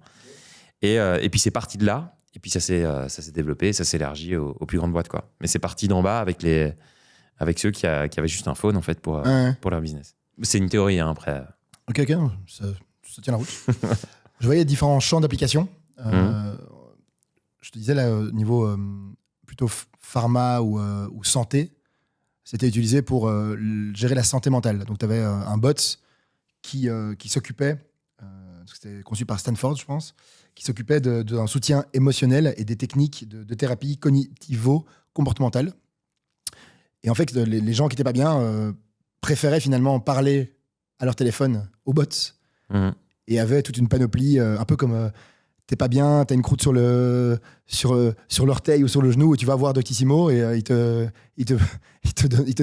Et puis, c'est parti de là. Et puis, ça s'est développé, ça s'est élargi aux plus grandes boîtes, quoi. Mais c'est parti d'en bas avec ceux qui avaient juste un phone, en fait, pour leur business. C'est une théorie, après. Ok, ça tient la route. Je voyais différents champs d'application. Je te disais, là, au niveau plutôt pharma ou santé, c'était utilisé pour gérer la santé mentale. Donc, tu avais un bot qui s'occupait, c'était conçu par Stanford, je pense, qui s'occupait d'un soutien émotionnel et des techniques de thérapie cognitivo-comportementale. Et en fait, les gens qui n'étaient pas bien préféraient finalement parler à leur téléphone aux bots et avaient toute une panoplie, un peu comme t'es pas bien, t'as une croûte sur l'orteil ou sur le genou et tu vas voir Doctissimo et il te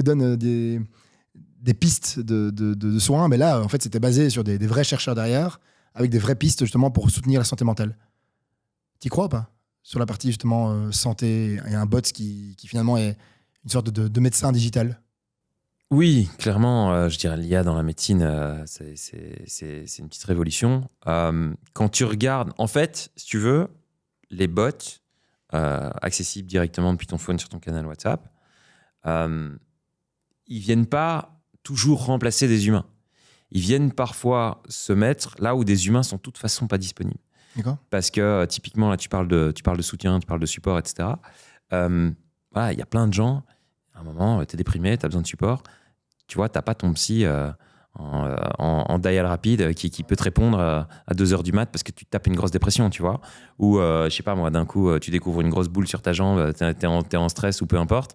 donne des pistes de soins. Mais là, en fait, c'était basé sur des vrais chercheurs derrière avec des vraies pistes justement pour soutenir la santé mentale. T'y crois ou pas? Sur la partie justement santé, il y a un bot qui finalement est une sorte de médecin digital. Oui, clairement, je dirais l'IA dans la médecine, c'est une petite révolution. Quand tu regardes, en fait, si tu veux, les bots accessibles directement depuis ton phone sur ton canal WhatsApp, ils viennent pas toujours remplacer des humains. Ils viennent parfois se mettre là où des humains sont de toute façon pas disponibles. D'accord. Parce que typiquement, là, tu parles de soutien, tu parles de support, etc. Voilà, il y a plein de gens, à un moment, tu es déprimé, tu as besoin de support. Tu vois, tu n'as pas ton psy en dial rapide qui peut te répondre à 2h du mat parce que tu tapes une grosse dépression, tu vois. Ou, je sais pas moi, d'un coup, tu découvres une grosse boule sur ta jambe, t'es en stress ou peu importe.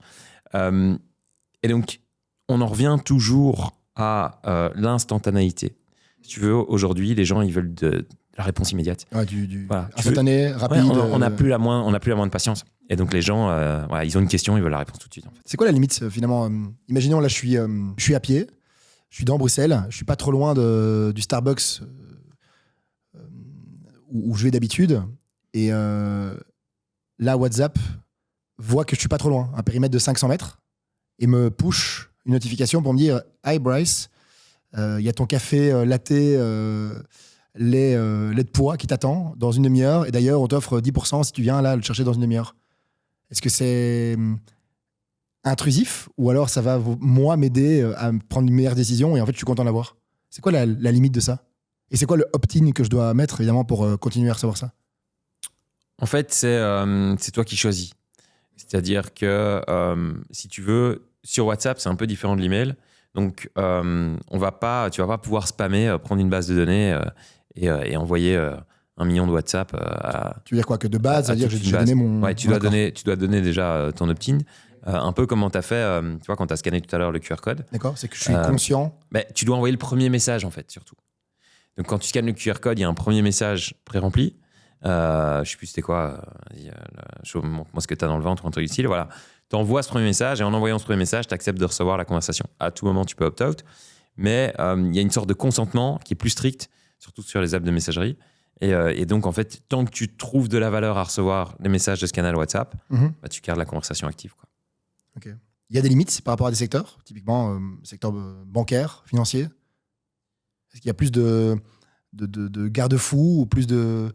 Et donc, on en revient toujours à l'instantanéité. Si tu veux, aujourd'hui, les gens, ils veulent la réponse immédiate. Ouais, du Voilà. instantané, rapide. On n'a plus la moindre patience. Et donc les gens, ils ont une question, ils veulent la réponse tout de suite. En fait. C'est quoi la limite finalement Imaginons là, je suis à pied, je suis dans Bruxelles, je suis pas trop loin du Starbucks où je vais d'habitude, et là WhatsApp voit que je suis pas trop loin, un périmètre de 500 mètres, et me push une notification pour me dire Hi Bryce, il y a ton café latte lait de pois qui t'attend dans une demi-heure, et d'ailleurs on t'offre 10% si tu viens là le chercher dans une demi-heure. Est-ce que c'est intrusif, ou alors ça va moi m'aider à prendre une meilleure décision et en fait je suis content de l'avoir? C'est quoi la limite de ça? Et c'est quoi le opt-in que je dois mettre évidemment pour continuer à recevoir ça? En fait, c'est toi qui choisis. C'est-à-dire que si tu veux, sur WhatsApp, c'est un peu différent de l'email. Donc, tu vas pas pouvoir spammer, prendre une base de données et envoyer 1 million de WhatsApp à. Tu veux dire quoi? Que de base, c'est-à-dire que j'ai donné mon. Ouais, tu dois donner déjà ton opt-in. Un peu comme tu as fait, tu vois, quand tu as scanné tout à l'heure le QR code. D'accord, c'est que je suis conscient. Mais tu dois envoyer le premier message, en fait, surtout. Donc, quand tu scannes le QR code, il y a un premier message pré-rempli. Je sais plus c'était quoi. Montre-moi ce que tu as dans le ventre ou un truc du style. Voilà. Tu envoies ce premier message et en envoyant ce premier message, tu acceptes de recevoir la conversation. À tout moment, tu peux opt-out. Mais il y a une sorte de consentement qui est plus strict, surtout sur les apps de messagerie. Et donc, en fait, tant que tu trouves de la valeur à recevoir les messages de ce canal WhatsApp, tu gardes la conversation active, quoi. Ok. Il y a des limites par rapport à des secteurs, typiquement secteur bancaire, financier. Est-ce qu'il y a plus de garde-fous ou plus de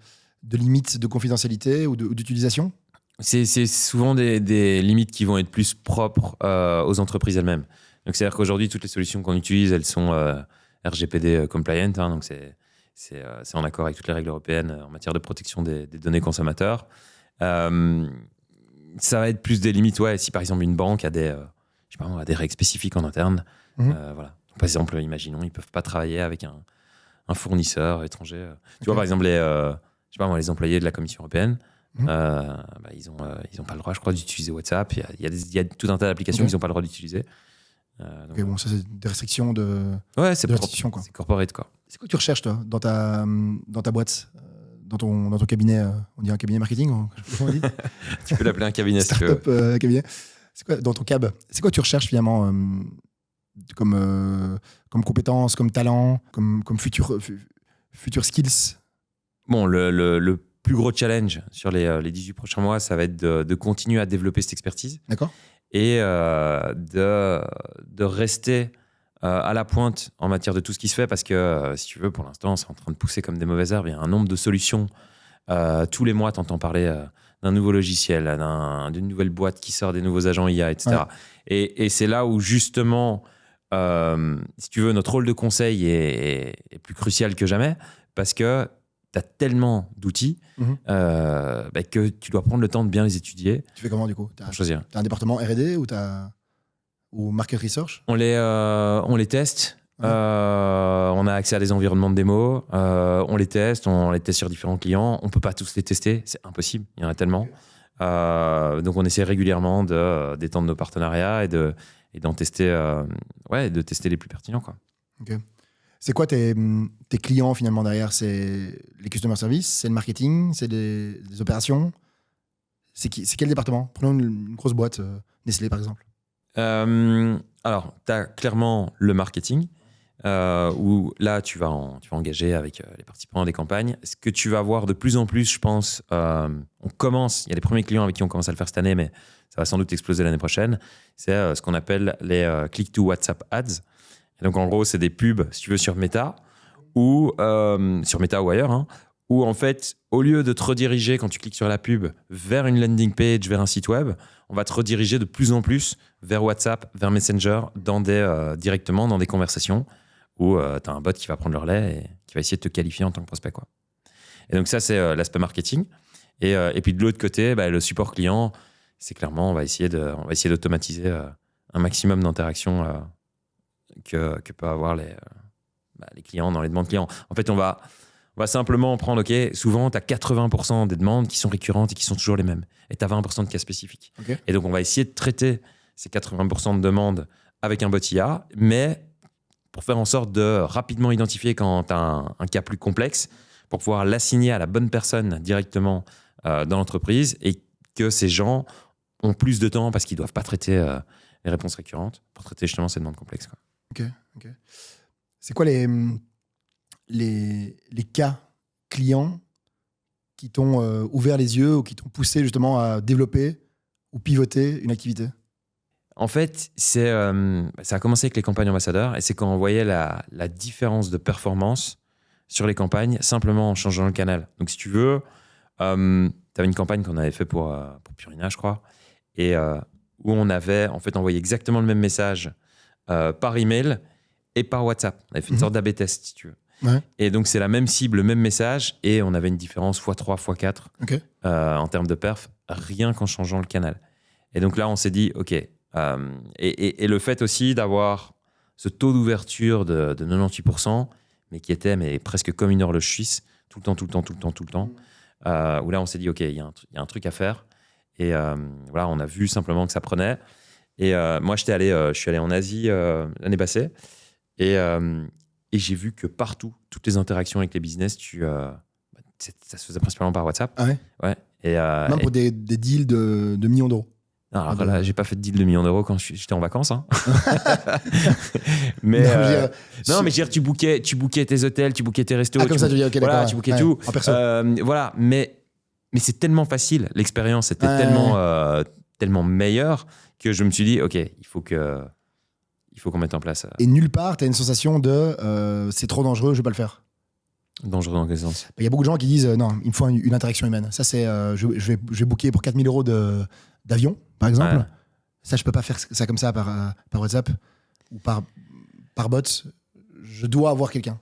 limites de confidentialité ou d'utilisation? C'est souvent des limites qui vont être plus propres aux entreprises elles-mêmes. Donc, c'est-à-dire qu'aujourd'hui, toutes les solutions qu'on utilise, elles sont RGPD compliant. Hein, donc, c'est en accord avec toutes les règles européennes en matière de protection des données consommateurs. Ça va être plus des limites, ouais, si par exemple une banque a des règles spécifiques en interne. Voilà. Donc, par exemple, imaginons, ils ne peuvent pas travailler avec un fournisseur étranger. Tu vois, par exemple, les employés de la Commission européenne, ils n'ont pas le droit, je crois, d'utiliser WhatsApp. Il y a tout un tas d'applications qu'ils n'ont pas le droit d'utiliser. Donc, bon, ça, c'est des restrictions de. Ouais, c'est restrictions, quoi. C'est corporate, quoi. C'est quoi que tu recherches, toi, dans ta boîte, dans ton cabinet? On dit un cabinet marketing, comment on dit? Tu peux l'appeler un cabinet si tu veux. Startup cabinet. C'est quoi, dans ton cab, c'est quoi que tu recherches finalement comme compétences, comme talent, comme future skills? Bon, le plus gros challenge sur les 18 prochains mois, ça va être de continuer à développer cette expertise. D'accord. Et de rester à la pointe en matière de tout ce qui se fait, parce que si tu veux, pour l'instant, c'est en train de pousser comme des mauvaises herbes. Il y a un nombre de solutions. Tous les mois, tu entends parler d'un nouveau logiciel, d'une nouvelle boîte qui sort des nouveaux agents IA, etc. Ouais. Et c'est là où, justement, si tu veux, notre rôle de conseil est plus crucial que jamais, parce que tu as tellement d'outils que tu dois prendre le temps de bien les étudier. Tu fais comment, du coup? Pour choisir. Tu as un département R&D ou market research? On les teste. Ouais. On a accès à des environnements de démo. On les teste sur différents clients. On ne peut pas tous les tester, c'est impossible. Il y en a tellement. Donc, on essaie régulièrement d'étendre nos partenariats et d'en tester, de tester les plus pertinents, quoi. Ok. C'est quoi tes clients finalement derrière? C'est les customer service, c'est le marketing, c'est des opérations? C'est quel département? Prenons une grosse boîte, Nestlé par exemple. Alors, tu as clairement le marketing, où là, tu vas engager avec les participants des campagnes. Ce que tu vas voir de plus en plus, je pense, il y a les premiers clients avec qui on commence à le faire cette année, mais ça va sans doute exploser l'année prochaine, c'est ce qu'on appelle les click to WhatsApp ads. Et donc, en gros, c'est des pubs, si tu veux, sur Meta ou ailleurs, hein, où en fait, au lieu de te rediriger, quand tu cliques sur la pub, vers une landing page, vers un site web, on va te rediriger de plus en plus vers WhatsApp, vers Messenger, directement dans des conversations où tu as un bot qui va prendre le relais et qui va essayer de te qualifier en tant que prospect, quoi. Et donc ça, c'est l'aspect marketing. Et puis de l'autre côté, le support client, c'est clairement, on va essayer d'automatiser un maximum d'interactions que peuvent avoir les clients dans les demandes clients. En fait, on va simplement prendre, souvent, tu as 80% des demandes qui sont récurrentes et qui sont toujours les mêmes. Et tu as 20% de cas spécifiques. Okay. Et donc, on va essayer de traiter ces 80% de demandes avec un bot IA, mais pour faire en sorte de rapidement identifier quand tu as un cas plus complexe, pour pouvoir l'assigner à la bonne personne directement dans l'entreprise et que ces gens ont plus de temps parce qu'ils ne doivent pas traiter les réponses récurrentes pour traiter justement ces demandes complexes, quoi. Ok. C'est quoi les cas clients qui t'ont ouvert les yeux ou qui t'ont poussé justement à développer ou pivoter une activité? En fait, ça a commencé avec les campagnes ambassadeurs et c'est quand on voyait la différence de performance sur les campagnes simplement en changeant le canal. Donc, si tu veux, tu avais une campagne qu'on avait fait pour Purina, je crois, et où on avait en fait envoyé exactement le même message par email et par WhatsApp. On avait fait une sorte d'A/B test, si tu veux. Ouais. Et donc, c'est la même cible, le même message, et on avait une différence x3, x4 en termes de perf, rien qu'en changeant le canal. Et donc là, on s'est dit, OK. Et le fait aussi d'avoir ce taux d'ouverture de 98%, mais qui était presque comme une horloge suisse, tout le temps, où là, on s'est dit, OK, il y a un truc à faire. Et voilà, on a vu simplement que ça prenait. Et moi, je suis allé en Asie l'année passée. Et j'ai vu que partout, toutes les interactions avec les business, ça se faisait principalement par WhatsApp. Ah ouais? Ouais. Même pour des deals de millions d'euros. Alors là, j'ai pas fait de deal de millions d'euros quand j'étais en vacances. Hein. Mais non, mais je veux dire, tu bookais tes hôtels, tu bookais tes restos. Comme ça, tu dis, ok, voilà, d'accord. tu bookais tout. En perso. Voilà, mais c'est tellement facile. L'expérience était tellement meilleure que je me suis dit, OK, il faut qu'on mette en place. Et nulle part, tu as une sensation de c'est trop dangereux, je vais pas le faire. Dangereux dans quel sens? Il y a beaucoup de gens qui disent non, il me faut une interaction humaine. Ça, c'est je vais booker pour 4 000 euros d'avion, par exemple. Ouais. Ça, je peux pas faire ça comme ça par WhatsApp ou par bot. Je dois avoir quelqu'un.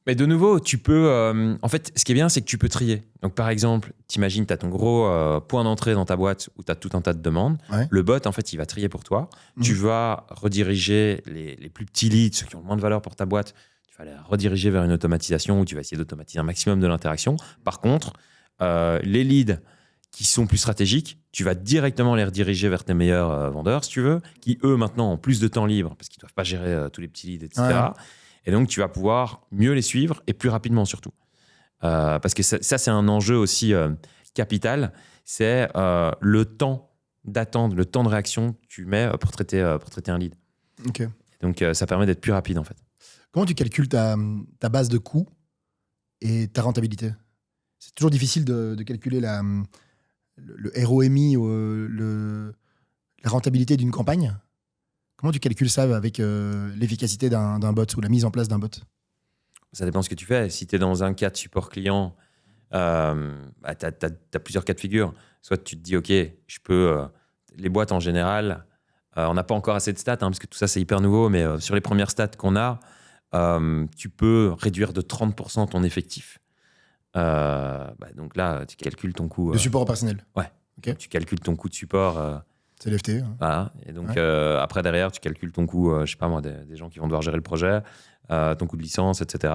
Mais de nouveau, tu peux. En fait, ce qui est bien, c'est que tu peux trier. Donc, par exemple, t'imagines, tu as ton gros point d'entrée dans ta boîte où tu as tout un tas de demandes. Ouais. Le bot, en fait, il va trier pour toi. Tu vas rediriger les plus petits leads, ceux qui ont le moins de valeur pour ta boîte. Tu vas les rediriger vers une automatisation où tu vas essayer d'automatiser un maximum de l'interaction. Par contre, les leads qui sont plus stratégiques, tu vas directement les rediriger vers tes meilleurs vendeurs, si tu veux, qui, eux, maintenant, ont plus de temps libre parce qu'ils ne doivent pas gérer tous les petits leads, etc. Ouais. Et donc, tu vas pouvoir mieux les suivre et plus rapidement surtout. Parce que ça c'est un enjeu aussi capital. C'est le temps d'attente, le temps de réaction que tu mets pour traiter un lead. Ok. Et donc, ça permet d'être plus rapide en fait. Comment tu calcules ta base de coûts et ta rentabilité? C'est toujours difficile de calculer le ROMI ou la rentabilité d'une campagne. Comment tu calcules ça avec l'efficacité d'un bot ou la mise en place d'un bot? Ça dépend de ce que tu fais. Si tu es dans un cas de support client, tu as plusieurs cas de figure. Soit tu te dis, OK, je peux... les boîtes en général, on n'a pas encore assez de stats, parce que tout ça, c'est hyper nouveau, mais sur les premières stats qu'on a, tu peux réduire de 30% ton effectif. Donc là, tu calcules ton coût... de support au personnel? Ouais. Okay. Tu calcules ton coût de support... c'est l'FT. Voilà. Et donc, après, derrière, tu calcules ton coût, je sais pas moi, des gens qui vont devoir gérer le projet, ton coût de licence, etc.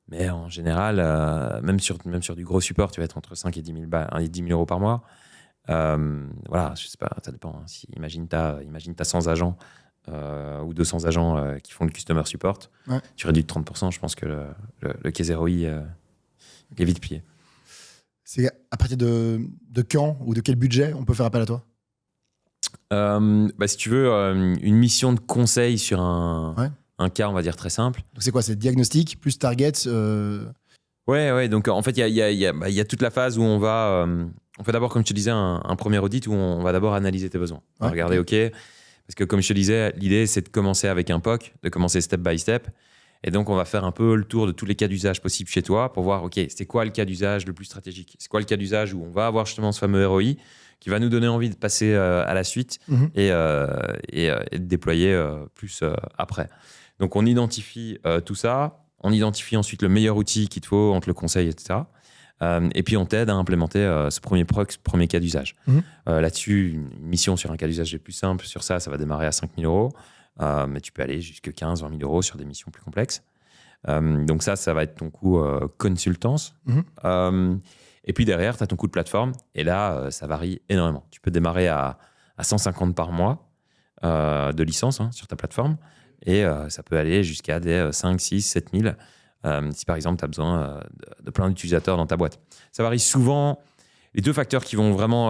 Mais en général, même sur du gros support, tu vas être entre 5 et 10 000 euros par mois. Voilà, je sais pas, ça dépend. Hein. Imagine, t'as 100 agents ou 200 agents qui font le customer support. Ouais. Tu réduis de 30%, je pense que le case ROI est vite plié. C'est à partir de quand ou de quel budget on peut faire appel à toi? Si tu veux, une mission de conseil sur un cas, on va dire très simple. Donc c'est quoi? C'est diagnostic plus target Ouais. Donc en fait, il y a toute la phase où on fait d'abord, comme je te disais, un premier audit où on va d'abord analyser tes besoins. On va regarder, OK. Parce que comme je te disais, l'idée, c'est de commencer avec un POC, de commencer step by step. Et donc, on va faire un peu le tour de tous les cas d'usage possibles chez toi pour voir, OK, c'est quoi le cas d'usage le plus stratégique? C'est quoi le cas d'usage où on va avoir justement ce fameux ROI qui va nous donner envie de passer à la suite et de déployer plus après. Donc, on identifie tout ça. On identifie ensuite le meilleur outil qu'il te faut, on te le conseille, etc. Et puis, on t'aide à implémenter ce premier cas d'usage. Là-dessus, une mission sur un cas d'usage le plus simple, sur ça va démarrer à 5 000 euros. Mais tu peux aller jusqu'à 15 000 20 000 euros sur des missions plus complexes. Donc ça va être ton coût consultance. Et puis derrière, tu as ton coût de plateforme. Et là, ça varie énormément. Tu peux démarrer à 150 par mois de licence sur ta plateforme. Et ça peut aller jusqu'à des 5, 6, 7 000 si par exemple tu as besoin de plein d'utilisateurs dans ta boîte. Ça varie souvent. Les deux facteurs qui vont vraiment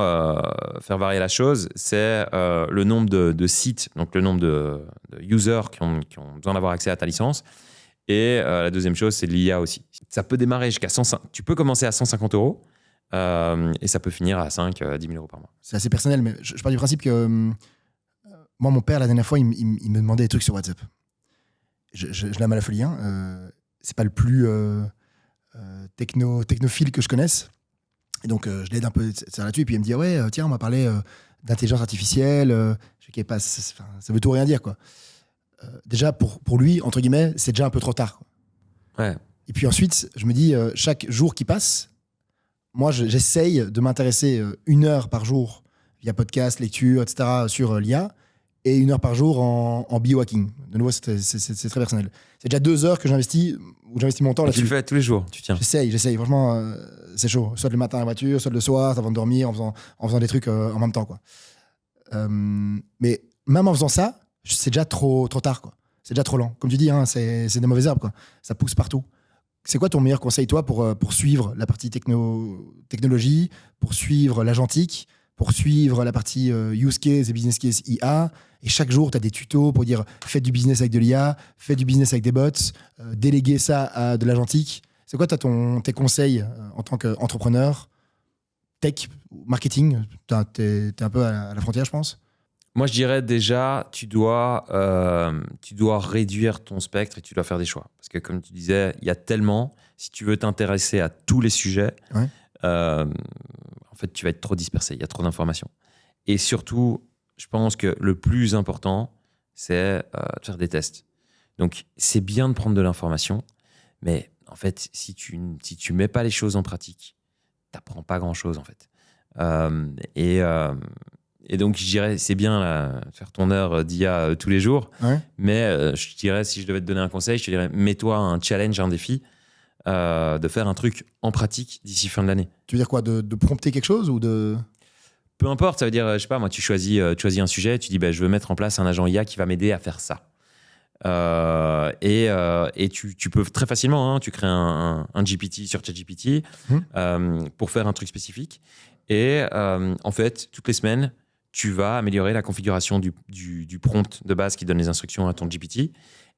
faire varier la chose, c'est le nombre de sites, donc le nombre de users qui ont besoin d'avoir accès à ta licence. Et la deuxième chose, c'est l'IA aussi. Ça peut démarrer jusqu'à 150. Tu peux commencer à 150 euros et ça peut finir à 5, 10 000 euros par mois. C'est assez personnel, mais je pars du principe que moi, mon père, la dernière fois, il me demandait des trucs sur WhatsApp. Je l'aime à la folie. C'est pas le plus technophile que je connaisse. Et donc, je l'aide un peu là-dessus. Et puis, il me dit, ouais, tiens, on m'a parlé d'intelligence artificielle. Je sais pas, ça veut tout rien dire, quoi. Déjà, pour lui, entre guillemets, c'est déjà un peu trop tard, quoi. Ouais. Et puis ensuite, je me dis, chaque jour qui passe, moi, j'essaye de m'intéresser 1 heure par jour via podcast, lecture, etc. sur l'IA et 1 heure par jour en biohacking. De nouveau, c'est très personnel. C'est déjà 2 heures que j'investis mon temps Et là-dessus. tu le fais tous les jours, tu tiens. J'essaye. Franchement, c'est chaud. Soit le matin à la voiture, soit le soir, avant de dormir, en faisant des trucs en même temps, quoi. Mais même en faisant ça, c'est déjà trop tard, quoi. C'est déjà trop lent. Comme tu dis, c'est des mauvaises herbes, quoi. Ça pousse partout. C'est quoi ton meilleur conseil, toi, pour suivre la partie technologie, pour suivre l'agentique, pour suivre la partie use case et business case IA? Et chaque jour, tu as des tutos pour dire faites du business avec de l'IA, faites du business avec des bots, déléguez ça à de l'agentique. C'est quoi tes conseils en tant qu'entrepreneur, tech, marketing? T'es un peu à la frontière, je pense. Moi, je dirais déjà, tu dois réduire ton spectre et tu dois faire des choix. Parce que comme tu disais, il y a tellement, si tu veux t'intéresser à tous les sujets, Ouais. en fait, tu vas être trop dispersé. Il y a trop d'informations. Et surtout, je pense que le plus important, c'est de faire des tests. Donc, c'est bien de prendre de l'information, mais en fait, si tu mets pas les choses en pratique, tu n'apprends pas grand-chose, en fait. Et donc, je dirais, c'est bien là, faire ton heure d'IA tous les jours. Ouais. Mais je dirais, si je devais te donner un conseil, je te dirais, mets-toi un challenge, un défi, de faire un truc en pratique d'ici fin de l'année. Tu veux dire quoi, de prompter quelque chose ou de... Peu importe, ça veut dire, je sais pas, moi, tu choisis un sujet, tu dis, je veux mettre en place un agent IA qui va m'aider à faire ça. Et tu peux très facilement, tu crées un GPT sur ChatGPT pour faire un truc spécifique. Et en fait, toutes les semaines, tu vas améliorer la configuration du prompt de base qui donne les instructions à ton GPT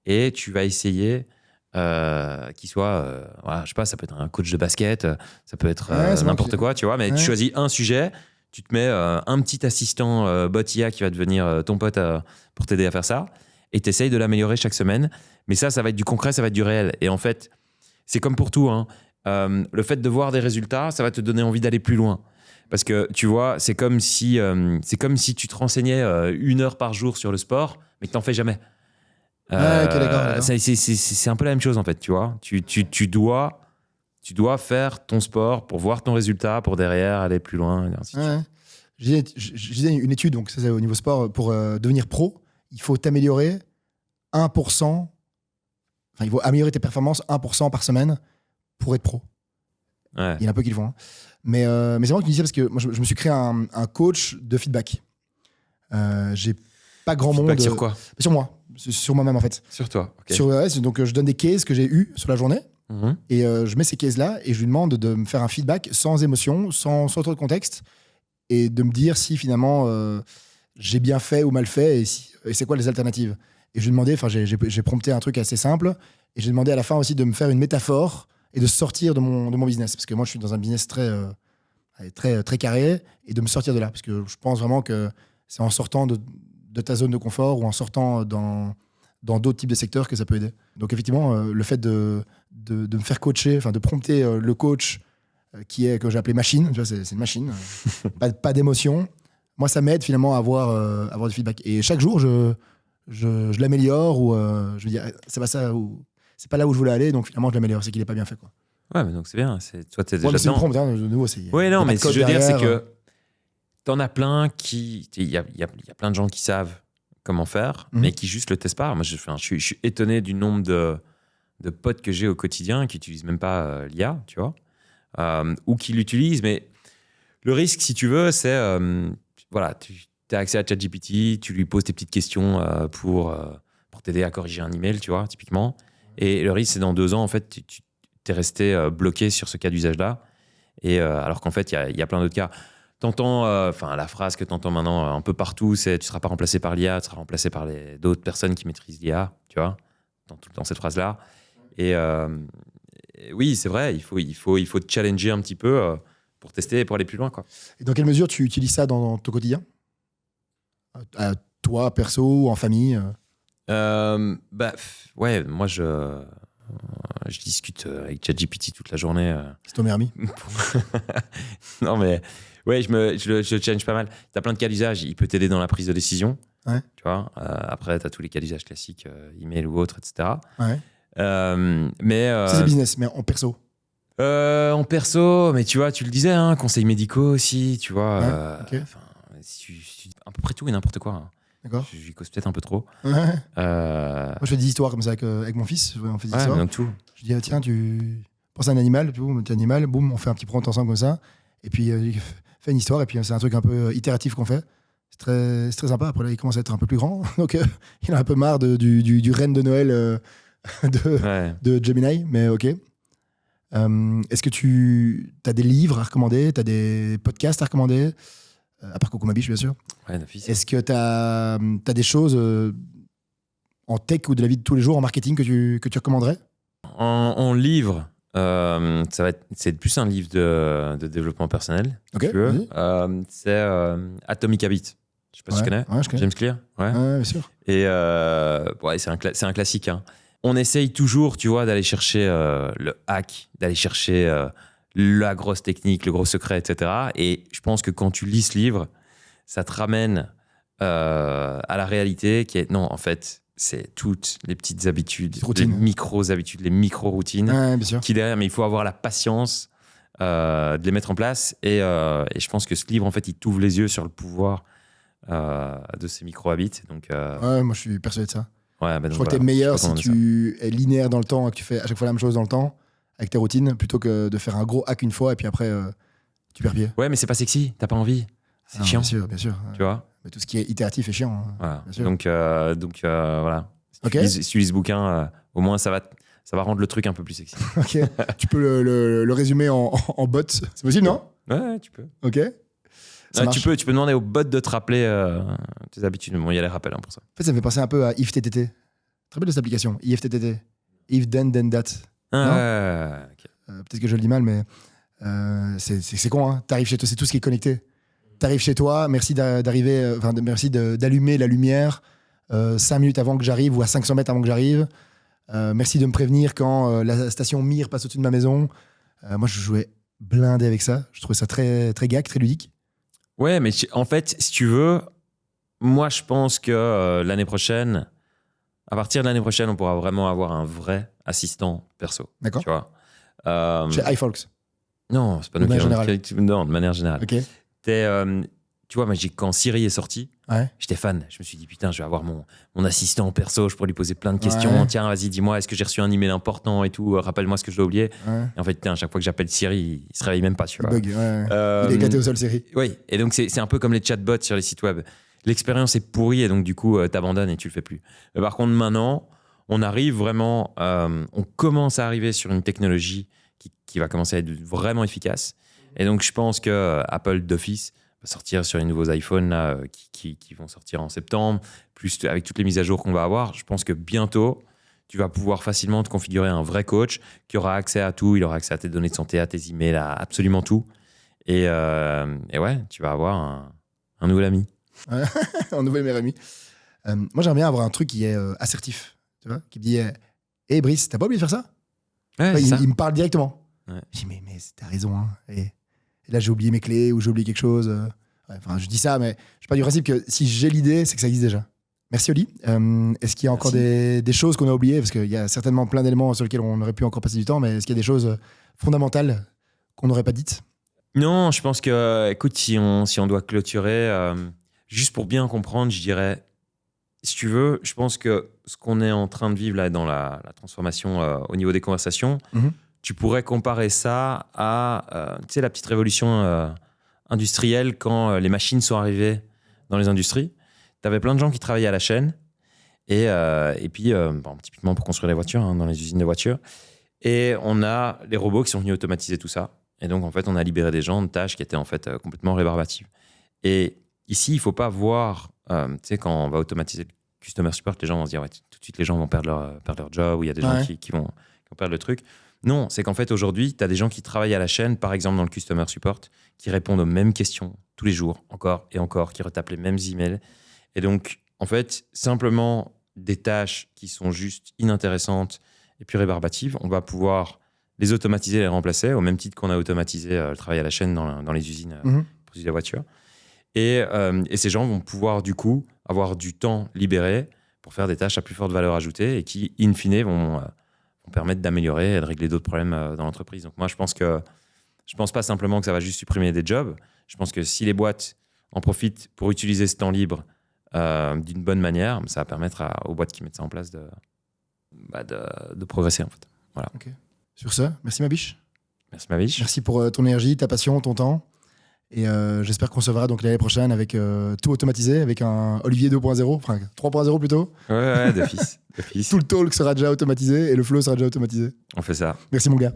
et tu vas essayer qu'il soit, je sais pas, ça peut être un coach de basket, ça peut être n'importe quoi, tu vois, mais tu choisis un sujet, tu te mets un petit assistant bot IA qui va devenir ton pote pour t'aider à faire ça et tu essayes de l'améliorer chaque semaine. Mais ça va être du concret, ça va être du réel. Et en fait, c'est comme pour tout, le fait de voir des résultats, ça va te donner envie d'aller plus loin. Parce que tu vois, c'est comme si tu te renseignais 1 heure par jour sur le sport, mais que tu n'en fais jamais. Ok, d'accord. C'est un peu la même chose en fait, tu vois. Tu dois faire ton sport pour voir ton résultat, pour derrière aller plus loin. Et ainsi de suite. Je disais une étude, donc ça c'est au niveau sport, pour devenir pro, il faut t'améliorer 1%, enfin il faut améliorer tes performances 1% par semaine pour être pro. Ouais. Il y en a peu qui le font. Mais c'est moi qui me disais parce que moi, je me suis créé un coach de feedback. J'ai pas grand Feedback monde. sur quoi ? Sur moi, sur moi-même en fait. Sur toi. Okay. Donc je donne des cases que j'ai eues sur la journée et je mets ces cases-là et je lui demande de me faire un feedback sans émotion, sans trop de contexte et de me dire si finalement j'ai bien fait ou mal fait et c'est quoi les alternatives. Et je lui ai demandé, j'ai prompté un truc assez simple et j'ai demandé à la fin aussi de me faire une métaphore et de sortir de mon business. Parce que moi, je suis dans un business très carré et de me sortir de là. Parce que je pense vraiment que c'est en sortant de ta zone de confort ou en sortant dans d'autres types de secteurs que ça peut aider. Donc effectivement, le fait de me faire coacher, de prompter le coach que j'ai appelé machine, tu vois, c'est une machine, pas d'émotion. Moi, ça m'aide finalement à avoir du feedback. Et chaque jour, je l'améliore ou je veux dire, c'est pas ça ou c'est pas là où je voulais aller, donc finalement je l'améliore, c'est qu'il est pas bien fait, quoi. Ouais, mais donc c'est bien. Toi, t'es déjà c'est une dedans. prompt, de nouveau. Oui, non, mais ce que je veux dire, c'est que t'en as plein qui... Il y a plein de gens qui savent comment faire, mais qui juste le testent pas. Moi, je suis étonné du nombre de potes que j'ai au quotidien qui utilisent même pas l'IA, tu vois, ou qui l'utilisent, mais le risque, si tu veux, c'est... tu as accès à ChatGPT, tu lui poses tes petites questions pour t'aider à corriger un email, tu vois, typiquement. Et le risque, c'est dans 2 ans, en fait, tu es resté bloqué sur ce cas d'usage-là. Et alors qu'en fait, il y a plein d'autres cas. T'entends, la phrase que tu entends maintenant un peu partout, c'est tu ne seras pas remplacé par l'IA, tu seras remplacé par d'autres personnes qui maîtrisent l'IA, tu vois, dans cette phrase-là. Et oui, c'est vrai, il faut te challenger un petit peu pour tester et pour aller plus loin, quoi. Et dans quelle mesure tu utilises ça dans ton quotidien? Toi, perso, ou en famille? Ouais, moi, je discute avec ChatGPT toute la journée. C'est ton meilleur ami? Non, mais ouais, je le challenge pas mal. Tu as plein de cas d'usage. Il peut t'aider dans la prise de décision. Ouais. Tu vois. Après, tu as tous les cas d'usage classiques, email ou autre, etc. Ouais. Ça, c'est business, mais en perso. En perso, mais tu vois, tu le disais, hein, conseils médicaux aussi, tu vois. Ok. À peu près tout et n'importe quoi. Hein. D'accord. Je cause peut-être un peu trop. Ouais. Moi, je fais des histoires comme ça avec mon fils. On fait des histoires. Donc tout. Je dis, tiens, tu penses à un animal, boum, un animal, boum, on fait un petit prompt ensemble comme ça. Et puis, fait une histoire. Et puis, c'est un truc un peu itératif qu'on fait. C'est très sympa. Après, là, il commence à être un peu plus grand. Donc, il a un peu marre du reine de Noël de Gemini. Mais OK. Est-ce que tu as des livres à recommander? Tu as des podcasts à recommander? À part Coco Mabiche, bien sûr. Ouais, d'office. Est-ce que tu as des choses en tech ou de la vie de tous les jours, en marketing, que tu recommanderais? En livre, c'est plus un livre de développement personnel. Ok, si tu veux. vas-y. C'est Atomic Habits. Je sais pas si tu connais. Ouais, je connais. James Clear. Ouais. Ouais, bien sûr. Et c'est un classique. Hein. On essaye toujours, tu vois, d'aller chercher le hack, d'aller chercher la grosse technique, le gros secret, etc. Et je pense que quand tu lis ce livre, ça te ramène à la réalité qui est... Non, en fait, c'est toutes les petites habitudes, les micro-habitudes, les micro-routines bien sûr. qui derrière, mais il faut avoir la patience de les mettre en place. Et je pense que ce livre, en fait, il t'ouvre les yeux sur le pouvoir de ces micro-habits. Donc, Ouais, moi, je suis persuadé de ça. Ouais, je crois que t'es meilleur si tu es linéaire dans le temps et que tu fais à chaque fois la même chose dans le temps avec tes routines plutôt que de faire un gros hack une fois et puis après tu perds pied. Ouais, mais c'est pas sexy, t'as pas envie. C'est chiant. Bien sûr. Tu vois. Mais tout ce qui est itératif est chiant. Voilà. Bien sûr. Donc voilà. Si tu lis ce bouquin, au moins ça va rendre le truc un peu plus sexy. Ok. Tu peux le résumer en bot. C'est possible, non? Ouais, tu peux. Ok. Tu peux demander au bot de te rappeler tes habitudes. Bon, il y a les rappels pour ça. En fait, ça me fait penser un peu à IFTTT. Très belle de cette application. IFTTT. If then that. Okay. Peut-être que je le dis mal, mais c'est con. Hein. T'arrives chez toi, c'est tout ce qui est connecté. T'arrives chez toi, merci d'arriver, merci d'allumer la lumière 5 minutes avant que j'arrive ou à 500 mètres avant que j'arrive. Merci de me prévenir quand la station Mir passe au-dessus de ma maison. Moi, je jouais blindé avec ça. Je trouvais ça très, très gag, très ludique. Ouais, mais en fait, si tu veux, moi, je pense que l'année prochaine, à partir de l'année prochaine, on pourra vraiment avoir un vrai assistant perso. D'accord. Tu vois. Chez iFolks. Non, c'est pas nous Non, de manière générale. Ok. Tu vois, quand Siri est sorti, j'étais fan. Je me suis dit, putain, je vais avoir mon assistant perso, je pourrais lui poser plein de questions. Ouais. Tiens, vas-y, dis-moi, est-ce que j'ai reçu un email important et tout, rappelle-moi ce que je dois oublier. Ouais. Et en fait, à chaque fois que j'appelle Siri, il se réveille même pas. Tu vois. Bug, ouais. Il est éclaté au sol, Siri. Oui, et donc c'est un peu comme les chatbots sur les sites web. L'expérience est pourrie et donc du coup, t'abandonnes et tu le fais plus. Mais par contre, maintenant, on arrive vraiment, on commence à arriver sur une technologie qui va commencer à être vraiment efficace. Et donc, je pense que Apple d'office va sortir sur les nouveaux iPhones là, qui vont sortir en septembre, plus avec toutes les mises à jour qu'on va avoir. Je pense que bientôt, tu vas pouvoir facilement te configurer un vrai coach qui aura accès à tout. Il aura accès à tes données de santé, à tes emails, à absolument tout. Et ouais, tu vas avoir un nouvel ami. Un nouvel meilleur ami. Moi, j'aimerais bien avoir un truc qui est assertif. Tu vois, qui me dit hey Brice, t'as pas oublié de faire ça? Ouais, il me parle directement. Ouais. Je dis mais t'as raison. Hein. Et là, j'ai oublié mes clés ou j'ai oublié quelque chose. Je dis ça, mais je pars du principe que si j'ai l'idée, c'est que ça existe déjà. Merci Oli. Est-ce qu'il y a encore des choses qu'on a oubliées? Parce qu'il y a certainement plein d'éléments sur lesquels on aurait pu encore passer du temps, mais est-ce qu'il y a des choses fondamentales qu'on n'aurait pas dites? Non, je pense que, écoute, si on doit clôturer, juste pour bien comprendre, je dirais, si tu veux, je pense que ce qu'on est en train de vivre là dans la transformation au niveau des conversations, tu pourrais comparer ça à la petite révolution industrielle quand les machines sont arrivées dans les industries. Tu avais plein de gens qui travaillaient à la chaîne Et puis, typiquement pour construire les voitures, hein, dans les usines de voitures. Et on a les robots qui sont venus automatiser tout ça. Et donc, en fait, on a libéré des gens de tâches qui étaient en fait complètement rébarbatives. Et ici, il ne faut pas voir, tu sais, quand on va automatiser le customer support, les gens vont se dire, ouais, tout de suite, les gens vont perdre leur job, ou il y a des gens qui vont perdre le truc. Non, c'est qu'en fait, aujourd'hui, tu as des gens qui travaillent à la chaîne, par exemple dans le customer support, qui répondent aux mêmes questions tous les jours, encore et encore, qui retapent les mêmes emails. Et donc, en fait, simplement des tâches qui sont juste inintéressantes et puis rébarbatives, on va pouvoir les automatiser, les remplacer, au même titre qu'on a automatisé le travail à la chaîne dans les usines pour produire la voiture. Et ces gens vont pouvoir, du coup, avoir du temps libéré pour faire des tâches à plus forte valeur ajoutée et qui, in fine, vont permettre d'améliorer et de régler d'autres problèmes dans l'entreprise. Donc moi, je pense pas simplement que ça va juste supprimer des jobs. Je pense que si les boîtes en profitent pour utiliser ce temps libre d'une bonne manière, ça va permettre aux boîtes qui mettent ça en place de progresser, en fait. Voilà. Okay. Sur ce, merci Mabiche. Merci Mabiche. Merci pour ton énergie, ta passion, ton temps. Et j'espère qu'on se verra donc l'année prochaine avec tout automatisé, avec un Olivier 2.0, enfin 3.0 plutôt. Ouais, d'office. Tout le talk sera déjà automatisé et le flow sera déjà automatisé. On fait ça. Merci mon gars.